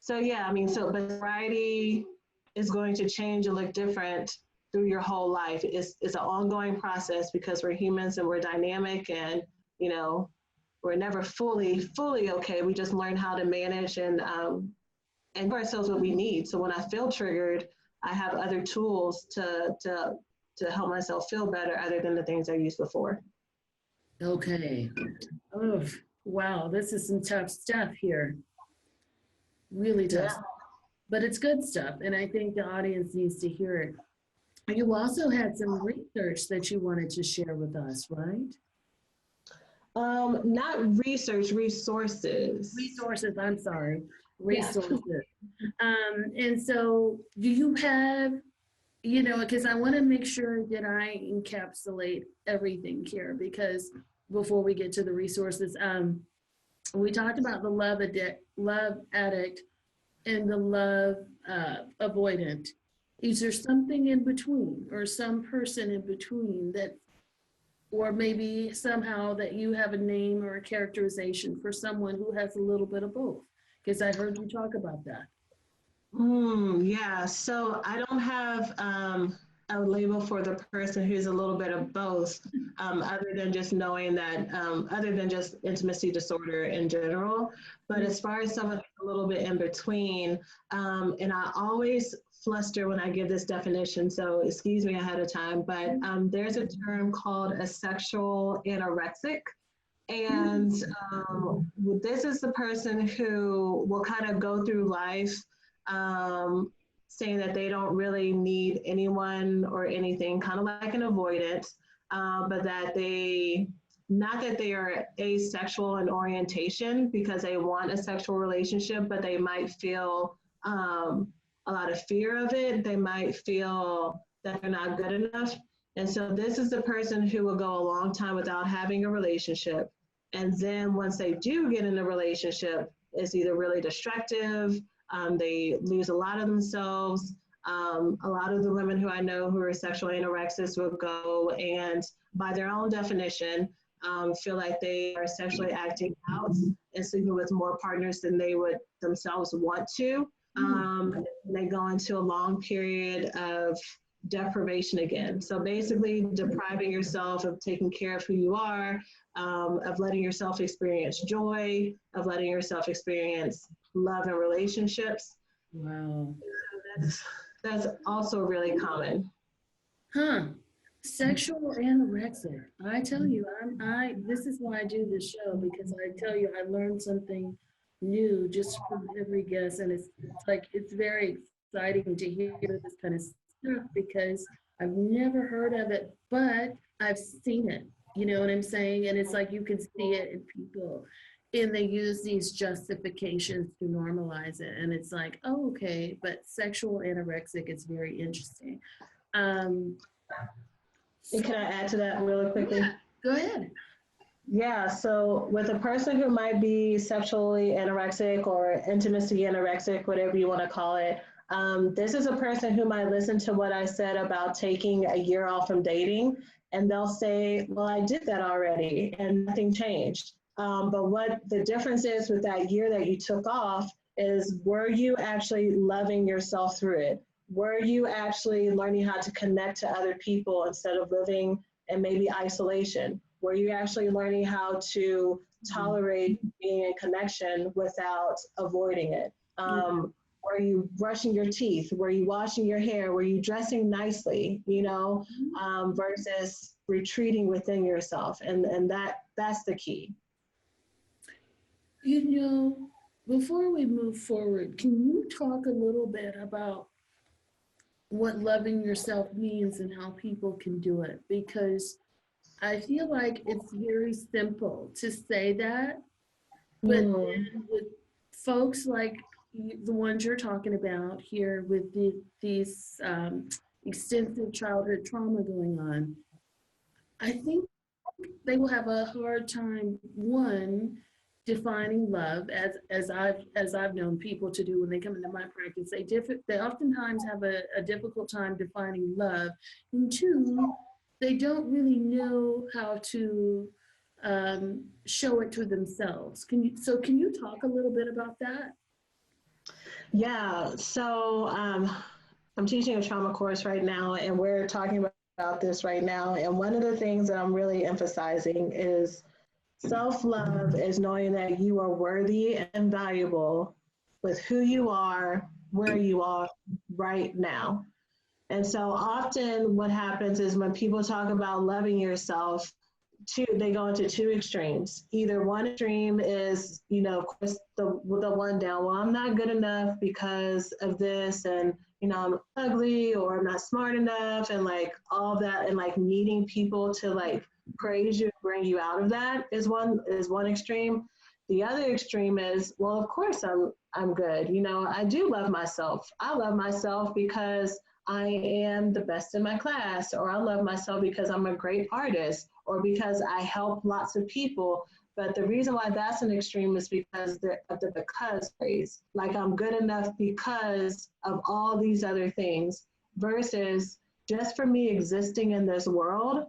so yeah, I mean, so but sobriety is going to change and look different through your whole life. It's an ongoing process because we're humans and we're dynamic, and you know, we're never fully okay. We just learn how to manage and give ourselves what we need. So when I feel triggered, I have other tools to help myself feel better other than the things I used before. Okay. Oh, wow. This is some tough stuff here. Really tough. Yeah. But it's good stuff. And I think the audience needs to hear it. You also had some research that you wanted to share with us, right? Not research, resources. Resources, I'm sorry. Yeah. Resources. And so do you have, you know, because I want to make sure that I encapsulate everything here, because before we get to the resources, we talked about the love addict, and the love avoidant. Is there something in between, or some person in between that, or maybe somehow that you have a name or a characterization for someone who has a little bit of both? Because I heard you talk about that. Yeah, so I don't have a label for the person who's a little bit of both, other than just knowing that, other than just intimacy disorder in general. But as far as someone a little bit in between, and I always fluster when I give this definition, so excuse me ahead of time, but there's a term called a sexual anorexic. And this is the person who will kind of go through life saying that they don't really need anyone or anything, kind of like an avoidant, but that not that they are asexual in orientation because they want a sexual relationship, but they might feel a lot of fear of it. They might feel that they're not good enough. And so this is the person who will go a long time without having a relationship. And then once they do get in a relationship, it's either really destructive, they lose a lot of themselves. A lot of the women who I know who are sexual anorexics will go and, by their own definition, feel like they are sexually acting out and sleeping with more partners than they would themselves want to. They go into a long period of deprivation again. So basically depriving yourself of taking care of who you are, of letting yourself experience joy, of letting yourself experience love and relationships. Wow. That's also really common. Huh. Sexual anorexic. I tell you, this is why I do this show, because I tell you, I learned something new just from every guest. And it's like, it's very exciting to hear this kind of stuff because I've never heard of it, but I've seen it. You know what I'm saying? And it's like you can see it in people, and they use these justifications to normalize it. And it's like, oh, okay, but sexual anorexic is very interesting. And can I add to that really quickly? Yeah, go ahead. Yeah, so with a person who might be sexually anorexic or intimacy anorexic, whatever you want to call it, this is a person who might listen to what I said about taking a year off from dating, and they'll say, well, I did that already and nothing changed. But what the difference is with that year that you took off is, were you actually loving yourself through it? Were you actually learning how to connect to other people instead of living in maybe isolation? Were you actually learning how to tolerate being in connection without avoiding it? Were you brushing your teeth? Were you washing your hair? Were you dressing nicely, versus retreating within yourself? And that's the key. You know, before we move forward, can you talk a little bit about what loving yourself means and how people can do it? Because I feel like it's very simple to say that, but then with folks like the ones you're talking about here with these extensive childhood trauma going on, I think they will have a hard time, one, defining love, as I've known people to do when they come into my practice. They oftentimes have a difficult time defining love, and two, they don't really know how to show it to themselves. Can you talk a little bit about that? Yeah, so I'm teaching a trauma course right now, and we're talking about this right now. And one of the things that I'm really emphasizing is self-love is knowing that you are worthy and valuable with who you are, where you are right now. And so often what happens is when people talk about loving yourself, they go into two extremes. Either one extreme is, of course, the one down, well, I'm not good enough because of this, and I'm ugly, or I'm not smart enough, and like all that, and like needing people to like praise you, bring you out of that is one extreme. The other extreme is, well, of course I'm good. I do love myself. I love myself because I am the best in my class, or I love myself because I'm a great artist, or because I help lots of people. But the reason why that's an extreme is because of the because phrase. Like, I'm good enough because of all these other things, versus just for me existing in this world,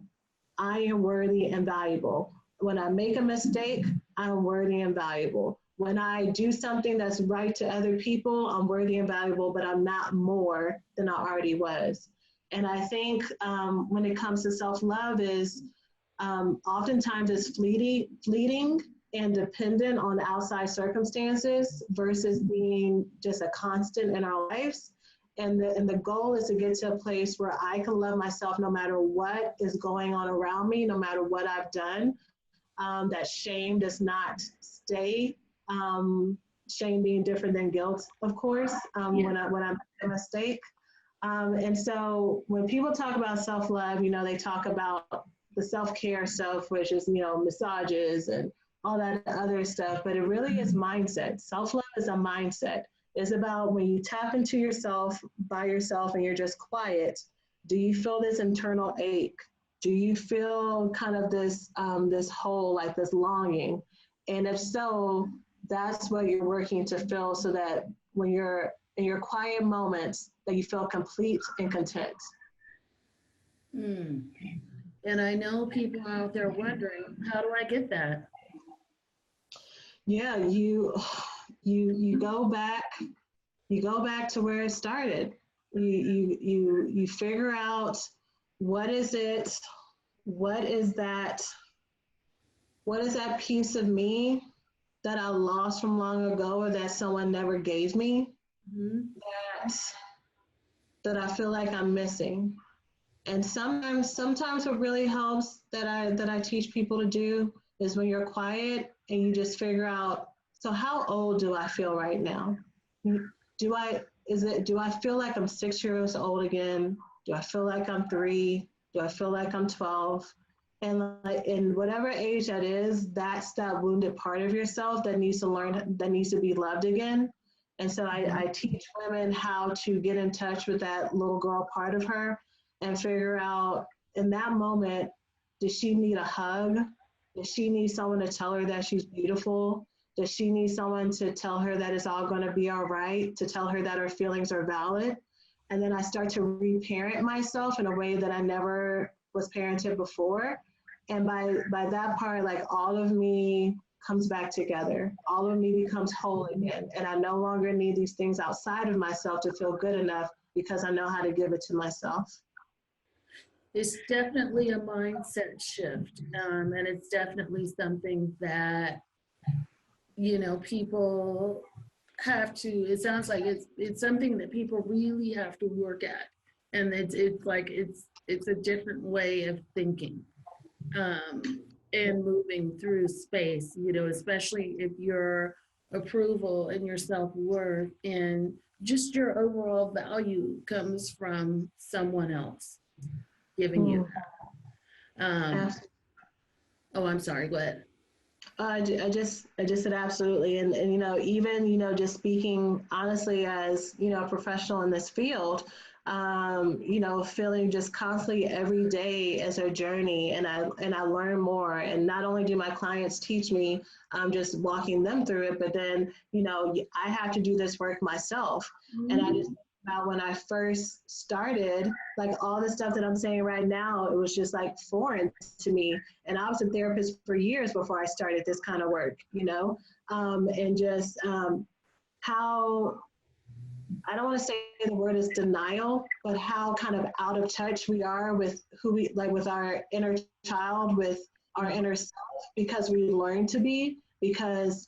I am worthy and valuable. When I make a mistake, I'm worthy and valuable. When I do something that's right to other people, I'm worthy and valuable, but I'm not more than I already was. And I think when it comes to self-love is oftentimes it's fleeting and dependent on outside circumstances versus being just a constant in our lives. And the goal is to get to a place where I can love myself no matter what is going on around me, no matter what I've done. That shame does not stay. Shame being different than guilt, of course, when I make a mistake. And so when people talk about self-love, they talk about the self-care stuff, which is, massages and all that other stuff, but it really is mindset. Self-love is a mindset. It's about when you tap into yourself by yourself and you're just quiet, do you feel this internal ache? Do you feel kind of this hole, like this longing? And if so, that's what you're working to fill, so that when you're in your quiet moments, that you feel complete and content. Mm. And I know people out there wondering, how do I get that? Yeah, you go back, to where it started. You figure out what is it, what is that piece of me that I lost from long ago, or that someone never gave me, Mm-hmm. that I feel like I'm missing. And sometimes what really helps that I teach people to do is when you're quiet and you just figure out, so how old do I feel right now? Do I feel like I'm 6 years old again? Do I feel like I'm 3? Do I feel like I'm 12? And like, in whatever age that is, that's that wounded part of yourself that needs to be loved again. And so I teach women how to get in touch with that little girl part of her and figure out, in that moment, does she need a hug? Does she need someone to tell her that she's beautiful? Does she need someone to tell her that it's all going to be all right, to tell her that her feelings are valid? And then I start to reparent myself in a way that I never was parented before. And by that part, like, all of me comes back together. All of me becomes whole again. And I no longer need these things outside of myself to feel good enough, because I know how to give it to myself. It's definitely a mindset shift. And it's definitely something that, people have to, it sounds like it's something that people really have to work at. And it's a different way of thinking. And moving through space, especially if your approval and your self-worth and just your overall value comes from someone else giving you that. Oh, I'm sorry, go ahead. I just said absolutely. And even, just speaking honestly as, a professional in this field, you know, feeling just constantly every day as a journey, and I learn more. And not only do my clients teach me, I'm just walking them through it, but then, you know, I have to do this work myself. And I just about when I first started, like all the stuff that I'm saying right now, it was just like foreign to me. And I was a therapist for years before I started this kind of work, you know, and just how, I don't want to say the word is denial, but how kind of out of touch we are with who we, like with our inner child, with our inner self, because we learned to be, because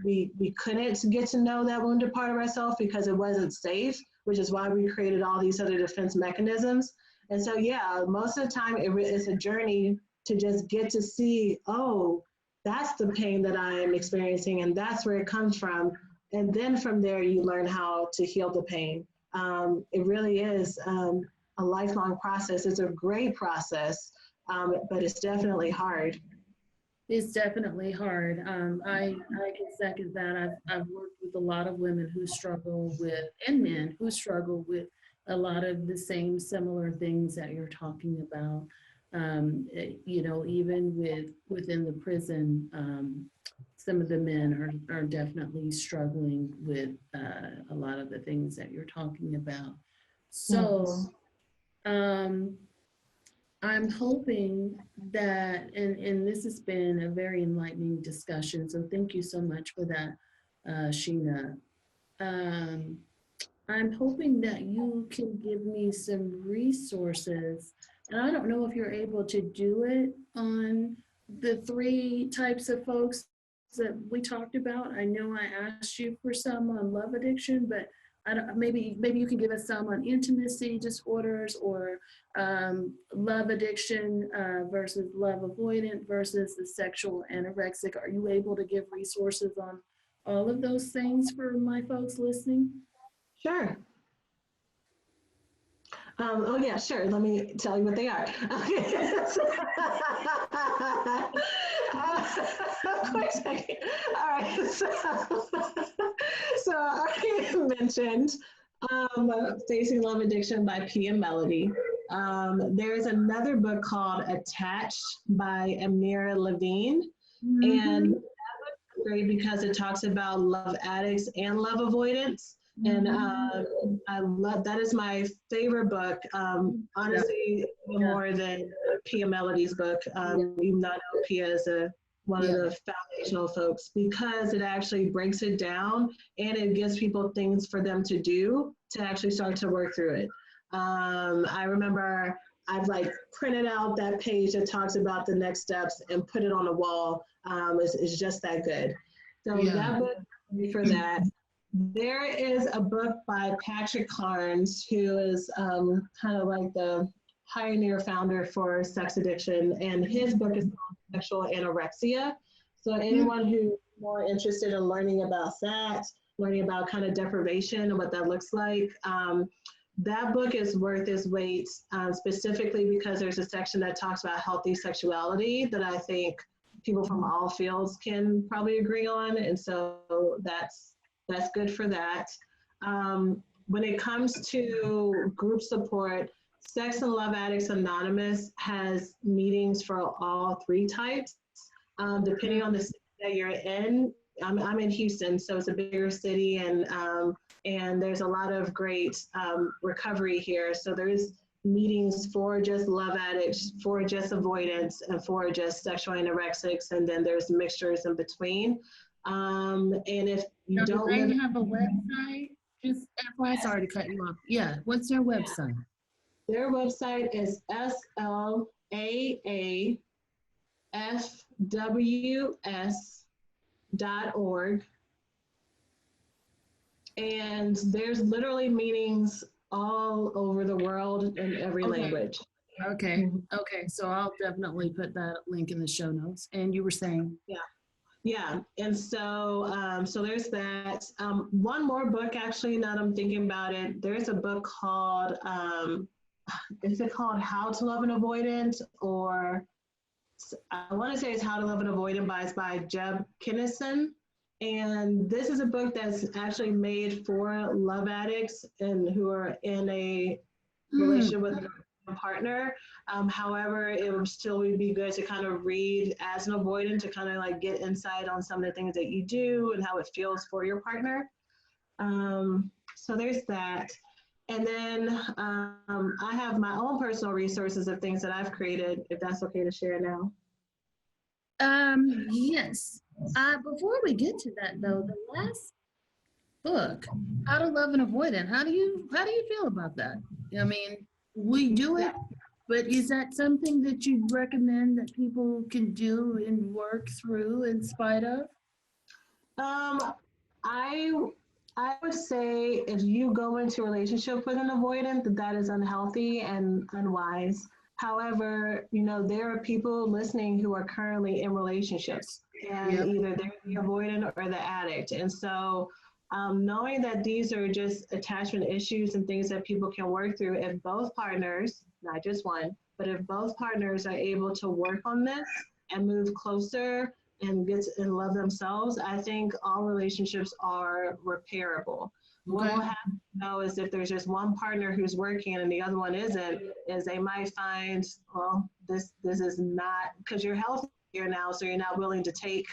we couldn't get to know that wounded part of ourselves because it wasn't safe, which is why we created all these other defense mechanisms. And so, yeah, most of the time it's a journey to just get to see, oh, that's the pain that I'm experiencing, and that's where it comes from. And then from there, you learn how to heal the pain. It really is a lifelong process. It's a great process, but it's definitely hard. It's definitely hard. I can second that. I've worked with a lot of women who struggle with, and men who struggle with a lot of the same similar things that you're talking about. You know, even within the prison, some of the men are definitely struggling with a lot of the things that you're talking about. So, I'm hoping that, and this has been a very enlightening discussion, so thank you so much for that, Shena. I'm hoping that you can give me some resources, and I don't know if you're able to do it on the 3 types of folks that we talked about. I know I asked you for some on love addiction, but I don't, maybe you can give us some on intimacy disorders, or love addiction versus love avoidant versus the sexual anorexic. Are you able to give resources on all of those things for my folks listening? Sure. Oh yeah, sure. Let me tell you what they are. Okay. Quick second. All right. So I already mentioned Facing Love Addiction by P. and Melody. There's another book called Attached by Amira Levine. And that book is great because it talks about love addicts and love avoidance. And I love, that is my favorite book, honestly, more than Pia Melody's book, even though I know Pia is one of the foundational folks, because it actually breaks it down and it gives people things for them to do to actually start to work through it. I remember I've like printed out that page that talks about the next steps and put it on the wall. It's just that good. So that book for that. There is a book by Patrick Carnes, who is kind of like the pioneer founder for sex addiction, and his book is called Sexual Anorexic. So anyone who's more interested in learning about that, learning about kind of deprivation and what that looks like, that book is worth its weight, specifically because there's a section that talks about healthy sexuality that I think people from all fields can probably agree on, and so that's good for that. When it comes to group support, Sex and Love Addicts Anonymous has meetings for all 3 types, depending on the city that you're in. I'm in Houston, so it's a bigger city, and there's a lot of great recovery here. So there's meetings for just love addicts, for just avoidance, and for just sexual anorexics, and then there's mixtures in between. And if you don't do they have a website? Just FYI, sorry to cut you off. Yeah, what's their website? Their website is slaafws.org. And there's literally meetings all over the world in every language. Okay. So I'll definitely put that link in the show notes. And you were saying? Yeah. And so, so there's that. One more book, actually, now that I'm thinking about it, there's a book called, is it called How to Love an Avoidant? Or I want to say it's How to Love an Avoidant by Jeb Kennison. And this is a book that's actually made for love addicts and who are in a relationship with a partner. However, it would still be good to kind of read as an avoidant to kind of like get insight on some of the things that you do and how it feels for your partner. So there's that. And then I have my own personal resources of things that I've created, if that's okay to share now. Yes. Before we get to that though, the last book, How to Love an Avoidant, how do you feel about that? I mean, we do it, but is that something that you'd recommend that people can do and work through in spite of? I I would say if you go into a relationship with an avoidant, that is unhealthy and unwise. However, there are people listening who are currently in relationships, and Yep. either they're the avoidant or the addict. And so, knowing that these are just attachment issues and things that people can work through, if both partners, not just one, but if both partners are able to work on this and move closer and get to, and love themselves, I think all relationships are repairable. What Okay. will happen though is if there's just one partner who's working and the other one isn't, is they might find, well, this is not, because you're healthier now, so you're not willing to take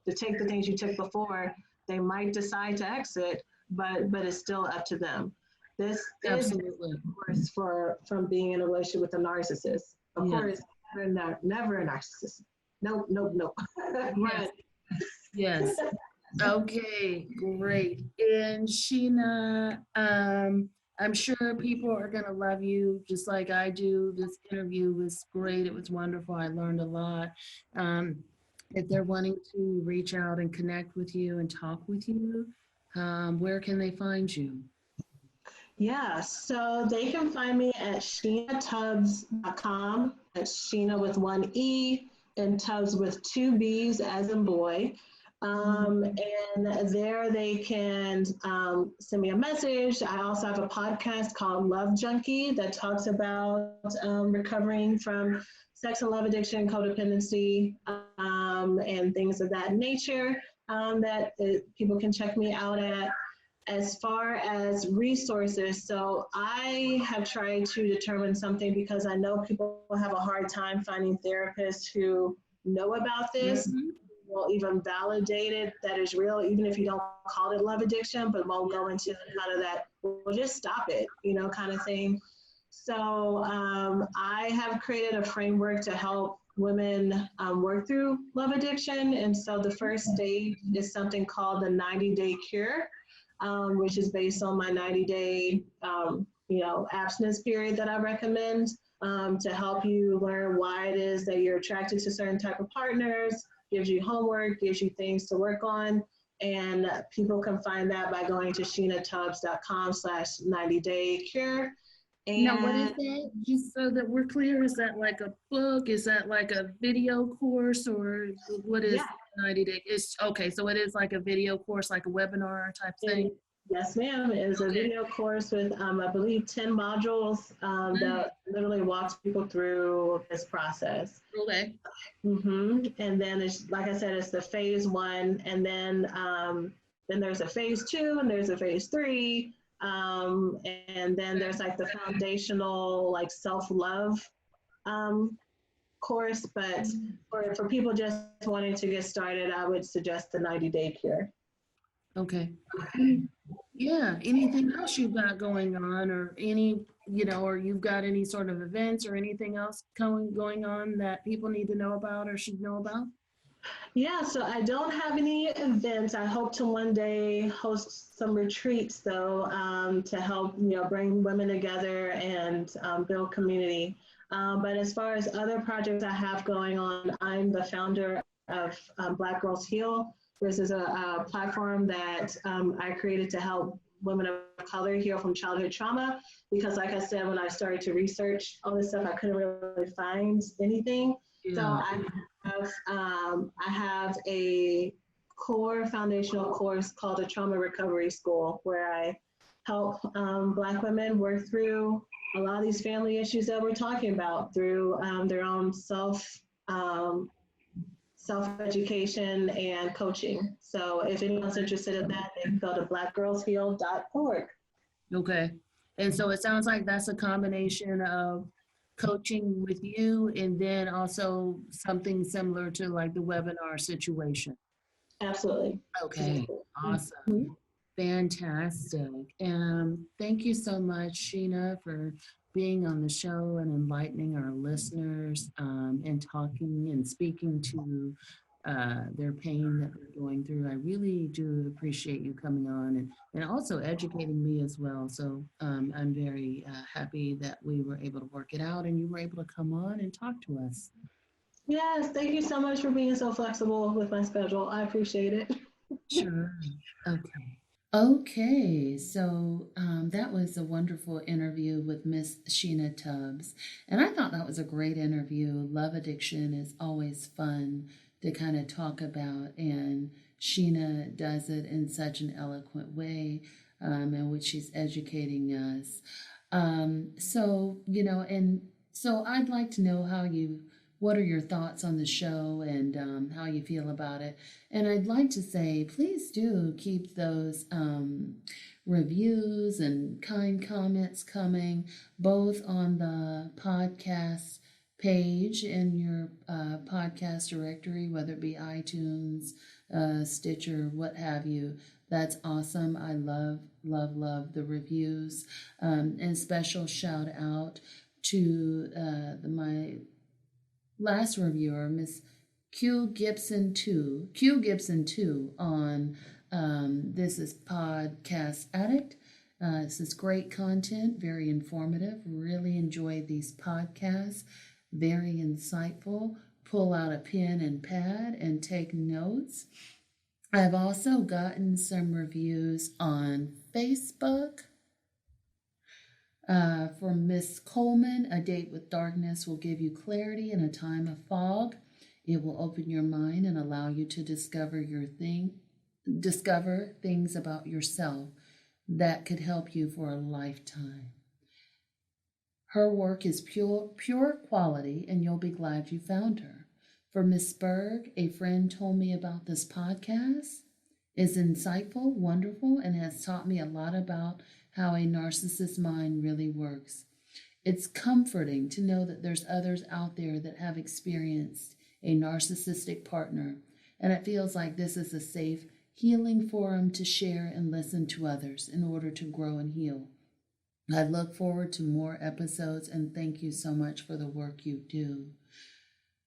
the things you took before. They might decide to exit, but it's still up to them. This is, of Absolutely. course, from being in a relationship with a narcissist. Of Yeah. course, never a narcissist. No. Yes. Yes. Okay, great. And Sheena, I'm sure people are gonna love you just like I do. This interview was great. It was wonderful. I learned a lot. Um, if they're wanting to reach out and connect with you and talk with you, where can they find you? Yeah, so they can find me at shenatubbs.com. That's Sheena with one E and Tubbs with two B's as in boy. And there they can send me a message. I also have a podcast called Love Junkie that talks about recovering from sex and love addiction, codependency, and things of that nature people can check me out at. As far as resources, so I have tried to determine something because I know people have a hard time finding therapists who know about this, Mhm. will even validate it, that is real, even if you don't call it love addiction, but won't go into kind of that, well, just stop it, kind of thing. So I have created a framework to help women work through love addiction. And so the first stage is something called the 90-day cure, which is based on my 90-day, abstinence period that I recommend to help you learn why it is that you're attracted to certain type of partners, gives you homework, gives you things to work on. And people can find that by going to shenatubbs.com/90-day cure. Now, what is And that? Just so that we're clear, is that like a book? Is that like a video course, or what is yeah, 90 day? It's okay, so it is like a video course, like a webinar type thing. yes, ma'am. It is a Okay. video course with, I believe, 10 modules Mm, that literally walks people through this process. okay. And then it's, like I said, it's the phase one, and then there's a phase two, and there's a phase three, and then there's like the foundational like self-love um, course. But for people just wanting to get started, I would suggest the 90-day cure. Okay. Mm, yeah. Anything else you've got going on, or or you've got any sort of events or anything else going on that people need to know about or should know about? Yeah, so I don't have any events. I hope to one day host some retreats, though, to help bring women together and build community. But as far as other projects I have going on, I'm the founder of Black Girls Heal. This is a platform that I created to help women of color heal from childhood trauma. Because, like I said, when I started to research all this stuff, I couldn't really find anything. So Yeah. I have a core foundational course called the Trauma Recovery School, where I help Black women work through a lot of these family issues that we're talking about through their own self-education and coaching. So if anyone's interested in that, they can go to blackgirlsheal.org. Okay. And so it sounds like that's a combination of coaching with you and then also something similar to like the webinar situation. Absolutely. Okay, Mhm. awesome. Fantastic. Thank you so much, Sheena, for being on the show and enlightening our listeners and talking and speaking to their pain that they're going through. I really do appreciate you coming on and also educating me as well. So I'm very happy that we were able to work it out and you were able to come on and talk to us. Yes, thank you so much for being so flexible with my schedule. I appreciate it. Sure. Okay. Okay, so that was a wonderful interview with Miss Shena Tubbs. And I thought that was a great interview. Love addiction is always fun to kind of talk about, and Sheena does it in such an eloquent way in which she's educating us. And so I'd like to know what are your thoughts on the show and how you feel about it. And I'd like to say, please do keep those reviews and kind comments coming, both on the podcast page in your podcast directory, whether it be iTunes, Stitcher, what have you. That's awesome. I love the reviews. And special shout out to my last reviewer, Miss Q Gibson 2 on this is Podcast Addict. This is great content, very informative. Really enjoy these podcasts, very insightful. Pull out a pen and pad and take notes. I've also gotten some reviews on Facebook. From Miss Coleman, a date with darkness will give you clarity in a time of fog. It will open your mind and allow you to discover things about yourself that could help you for a lifetime. Her work is pure quality, and you'll be glad you found her. For Miss Berg, a friend told me about this podcast. It's insightful, wonderful, and has taught me a lot about how a narcissist's mind really works. It's comforting to know that there's others out there that have experienced a narcissistic partner, and it feels like this is a safe, healing forum to share and listen to others in order to grow and heal. I look forward to more episodes, and thank you so much for the work you do.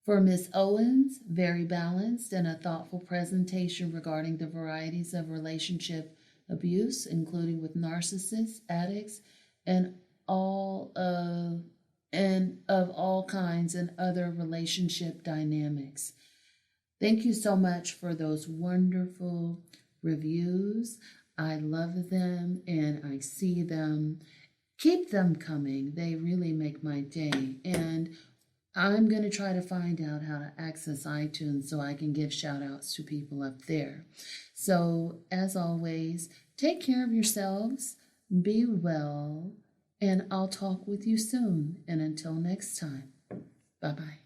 For Miss Owens, very balanced and a thoughtful presentation regarding the varieties of relationship abuse, including with narcissists, addicts, and of all kinds and other relationship dynamics. Thank you so much for those wonderful reviews. I love them and I see them. Keep them coming. They really make my day. And I'm going to try to find out how to access iTunes so I can give shout outs to people up there. So, as always, take care of yourselves, be well, and I'll talk with you soon. And until next time, bye-bye.